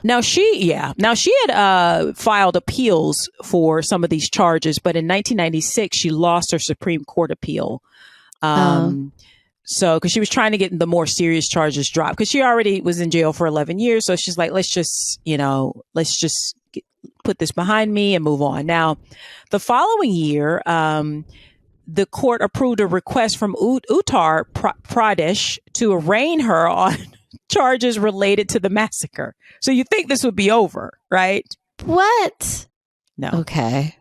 Now she had filed appeals for some of these charges, but in 1996 she lost her Supreme Court appeal. So, because she was trying to get the more serious charges dropped, because she already was in jail for 11 years. So she's like, let's just put this behind me and move on. Now, the following year, the court approved a request from Uttar Pradesh to arraign her on charges related to the massacre. So you think this would be over, right? What? No. Okay.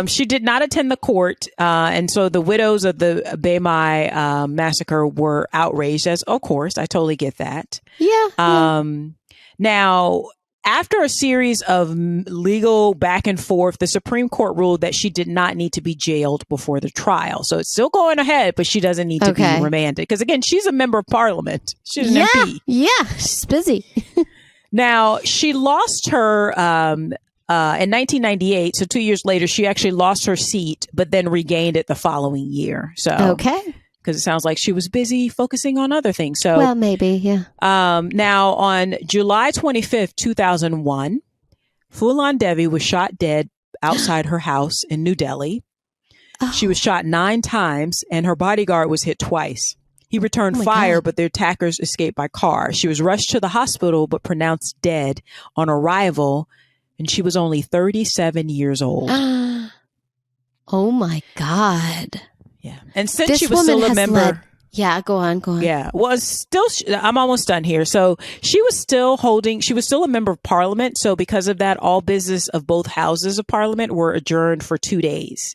She did not attend the court, and so the widows of the Baimai massacre were outraged, as, of course, I totally get that. Yeah. Now, after a series of legal back and forth, the Supreme Court ruled that she did not need to be jailed before the trial. So it's still going ahead, but she doesn't need to be remanded. Because, again, she's a member of parliament. She's an MP. Yeah, she's busy. Now, she lost her... in 1998, so 2 years later, she actually lost her seat, but then regained it the following year. So, because it sounds like she was busy focusing on other things. So, well, maybe, yeah. Now, on July 25th, 2001, Phoolan Devi was shot dead outside her house in New Delhi. She was shot 9 times, and her bodyguard was hit twice. He returned fire, but the attackers escaped by car. She was rushed to the hospital, but pronounced dead on arrival. And she was only 37 years old. Oh my God. Yeah. And since this she was still a member. Go on. Yeah. Well, I'm almost done here. So she was still a member of parliament. So because of that, all business of both houses of parliament were adjourned for 2 days.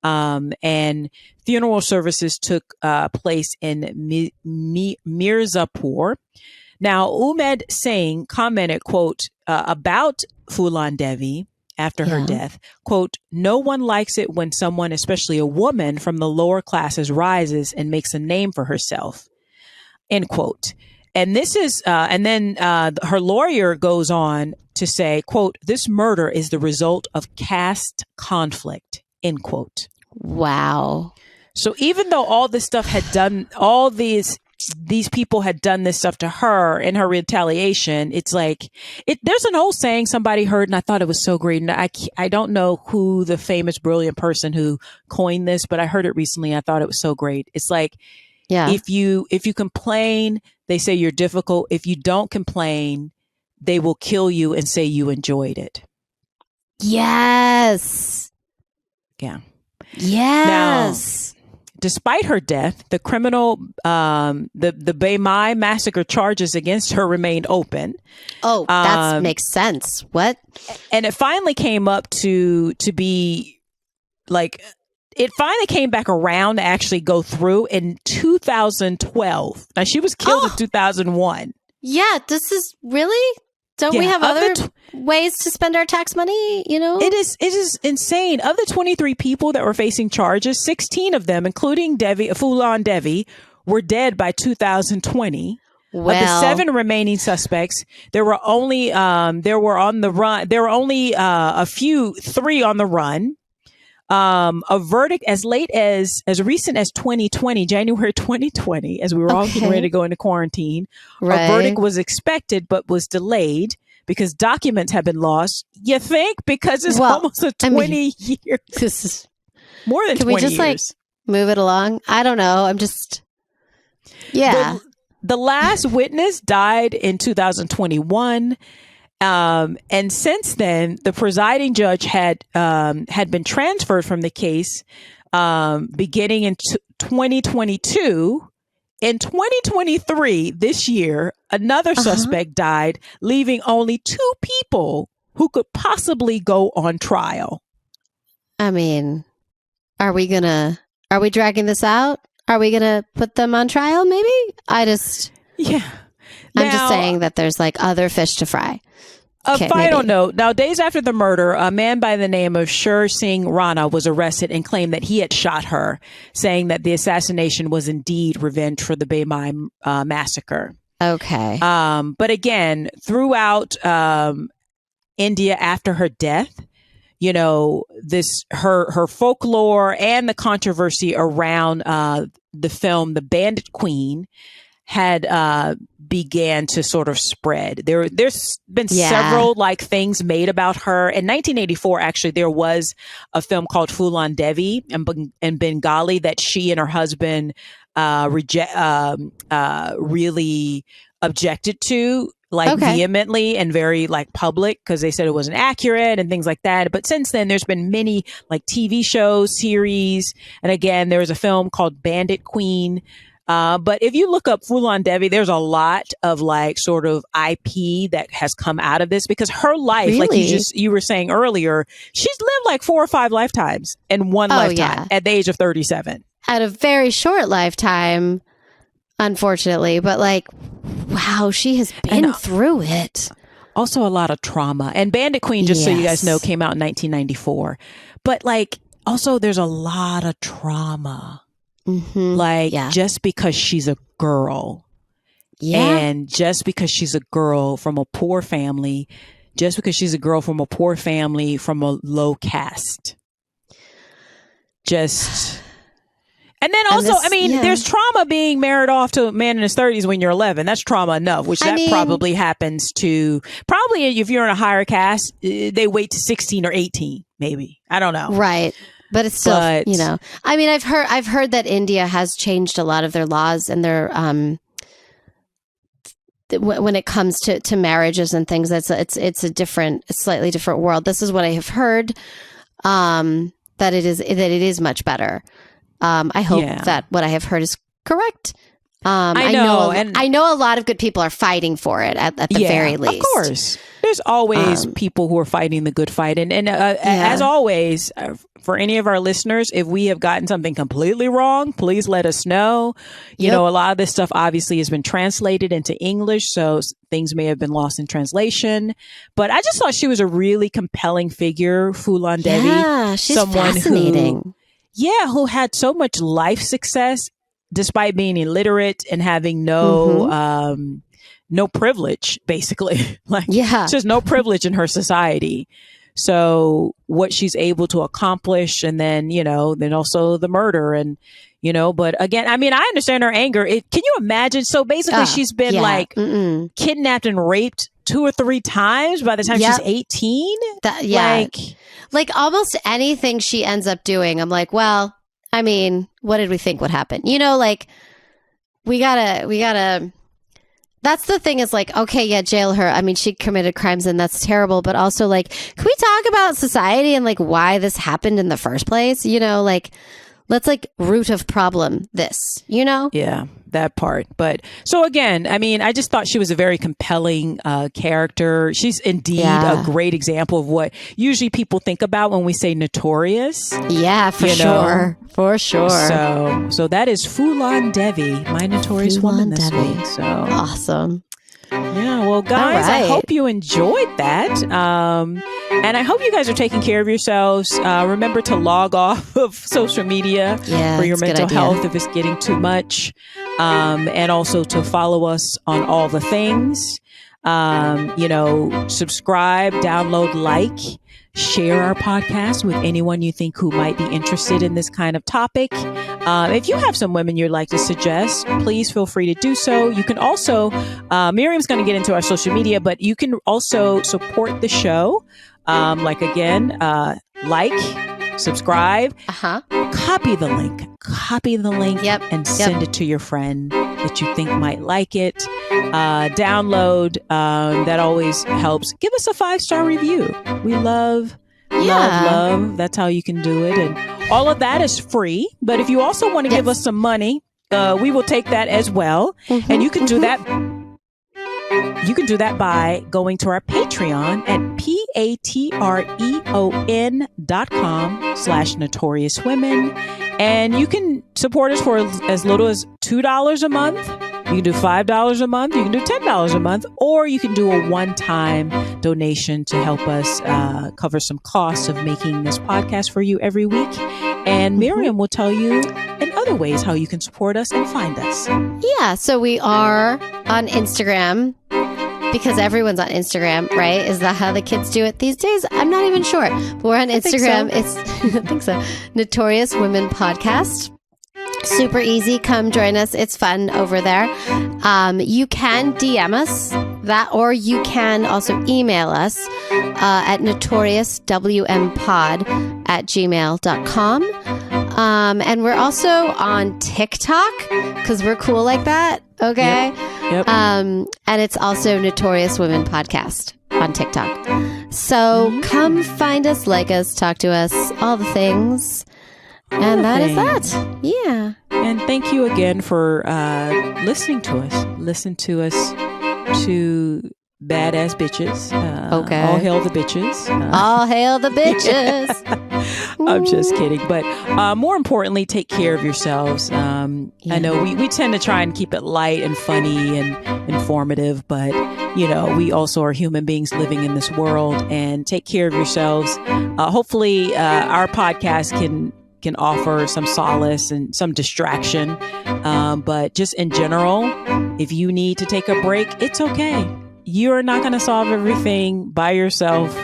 And funeral services took place in Mirzapur. Now, Umed Singh commented, quote, about Phoolan Devi after her death, quote, no one likes it when someone, especially a woman from the lower classes, rises and makes a name for herself, end quote. And this is, and then her lawyer goes on to say, quote, "This murder is the result of caste conflict," end quote. Wow. So even though all this stuff had done, all these people had done this stuff to her in her retaliation, it's like, there's an old saying somebody heard, and I thought it was so great. And I don't know who the famous, brilliant person who coined this, but I heard it recently. I thought it was so great. It's like, if you complain, they say you're difficult. If you don't complain, they will kill you and say you enjoyed it. Yes. Yeah. Yes. Now, despite her death, the criminal, the Bai Mai massacre charges against her remained open. Oh, that makes sense. What? And it finally came up to be like, it finally came back around to actually go through in 2012. Now, she was killed in 2001. Yeah, this is really... Don't we have other ways to spend our tax money, you know? It is insane. Of the 23 people that were facing charges, 16 of them, including Phoolan Devi, were dead by 2020. Well, of the 7 remaining suspects, there were only 3 on the run. A verdict as late as recent as 2020, January 2020, as we were all getting ready to go into quarantine. Right. A verdict was expected, but was delayed because documents have been lost. You think? Because it's almost 20 years. This is more than 20 years. Can we just like move it along? I don't know. I'm just, yeah. The last witness died in 2021. And since then, the presiding judge had been transferred from the case, beginning in 2022. In 2023, this year, another suspect died, leaving only 2 people who could possibly go on trial. I mean, are we dragging this out? Are we gonna put them on trial? Maybe? I'm just saying that there's like other fish to fry. A final note. Now, days after the murder, a man by the name of Sher Singh Rana was arrested and claimed that he had shot her, saying that the assassination was indeed revenge for the Bai Mai massacre. Okay. But again, throughout India after her death, you know, her folklore and the controversy around the film The Bandit Queen had began to sort of spread. There's been several like things made about her. In 1984, actually, there was a film called Phoolan Devi in Bengali that she and her husband really objected to, like vehemently and very like public, because they said it wasn't accurate and things like that. But since then, there's been many like TV shows, series, and again, there was a film called Bandit Queen. But if you look up Phoolan Devi, there's a lot of like sort of IP that has come out of this, because her life, like you were saying earlier, she's lived like 4 or 5 lifetimes in one lifetime at the age of 37. At a very short lifetime, unfortunately, but like, wow, she has been through it. Also a lot of trauma. And Bandit Queen, just so you guys know, came out in 1994. But like, also there's a lot of trauma. Mm-hmm. Like, just because she's a girl. Yeah. And just because she's a girl from a poor family, from a low caste. And then also, there's trauma being married off to a man in his 30s when you're 11. That's trauma enough, which probably happens to, if you're in a higher caste, they wait to 16 or 18, maybe. I don't know. Right. But it's still, you know, I've heard that India has changed a lot of their laws and their, when it comes to marriages and things. It's a slightly different world. This is what I have heard, that it is much better. I hope that what I have heard is correct. I know a lot of good people are fighting for it at the very least. Of course. There's always people who are fighting the good fight. And as always, for any of our listeners, if we have gotten something completely wrong, please let us know. You know, a lot of this stuff obviously has been translated into English, so things may have been lost in translation. But I just thought she was a really compelling figure, Phoolan Devi. Yeah, she's fascinating. Who had so much life success despite being illiterate and having no privilege, basically. Like, she has no privilege in her society. So what she's able to accomplish, and then, then also the murder, and, but again, I mean, I understand her anger. Can you imagine? So basically she's been kidnapped and raped 2 or 3 times by the time she's 18. Like almost anything she ends up doing, I'm like, well, I mean, what did we think would happen? Like we gotta, that's the thing is like, okay, yeah, jail her. I mean, she committed crimes and that's terrible. But also like, can we talk about society and like why this happened in the first place? Like, let's like root of problem this, Yeah, that part. But so again, I mean, I just thought she was a very compelling character. She's indeed a great example of what usually people think about when we say notorious. Yeah, for sure. For sure. So that is Phoolan Devi, my notorious woman this week. So awesome. Yeah, well, guys, I hope you enjoyed that. And I hope you guys are taking care of yourselves. Remember to log off of social media for your mental health if it's getting too much. And also to follow us on all the things. Subscribe, download, like, share our podcast with anyone you think who might be interested in this kind of topic. If you have some women you'd like to suggest, please feel free to do so. You can also, Miriam's going to get into our social media, but you can also support the show. Like subscribe, copy the link, and send it to your friend that you think might like it. Download, that always helps. Give us a 5-star review. We love. That's how you can do it. And all of that is free. But if you also want to give us some money, we will take that as well. And you can do that. You can do that by going to our Patreon at patreon.com/notoriouswomen. And you can support us for as little as $2 a month. You can do $5 a month. You can do $10 a month. Or you can do a one-time donation to help us cover some costs of making this podcast for you every week. And Miriam will tell you in other ways how you can support us and find us. Yeah, so we are on Instagram. Because everyone's on Instagram, right? Is that how the kids do it these days? I'm not even sure. But we're on Instagram. I think so. Notorious Women Podcast. Super easy. Come join us. It's fun over there. You can DM us that, or you can also email us at notoriouswmpod@gmail.com. And we're also on TikTok because we're cool like that. Okay. Yep. And it's also Notorious Women Podcast on TikTok. So come find us, like us, talk to us, all the things. And that is that. Yeah. And thank you again for listening to us. Listen to us to badass bitches. Okay. All hail the bitches. All hail the bitches. I'm just kidding. But more importantly, take care of yourselves. I know we tend to try and keep it light and funny and informative, but we also are human beings living in this world, and take care of yourselves. Hopefully our podcast can offer some solace and some distraction. But just in general, if you need to take a break, it's okay. You're not going to solve everything by yourself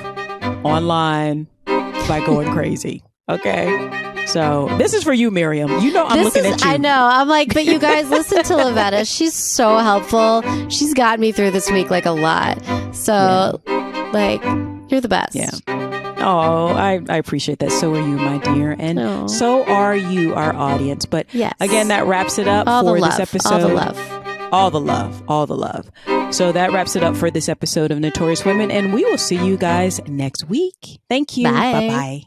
online by going crazy. Okay. So this is for you, Miriam. I'm looking at you. I know. I'm like, but you guys listen to Lavetta. She's so helpful. She's got me through this week like a lot. So you're the best. Yeah. Oh, I appreciate that. So are you, my dear. And so are you, our audience. But again, that wraps it up for this episode. All the love. All the love. All the love. So that wraps it up for this episode of Notorious Women. And we will see you guys next week. Thank you. Bye. Bye-bye.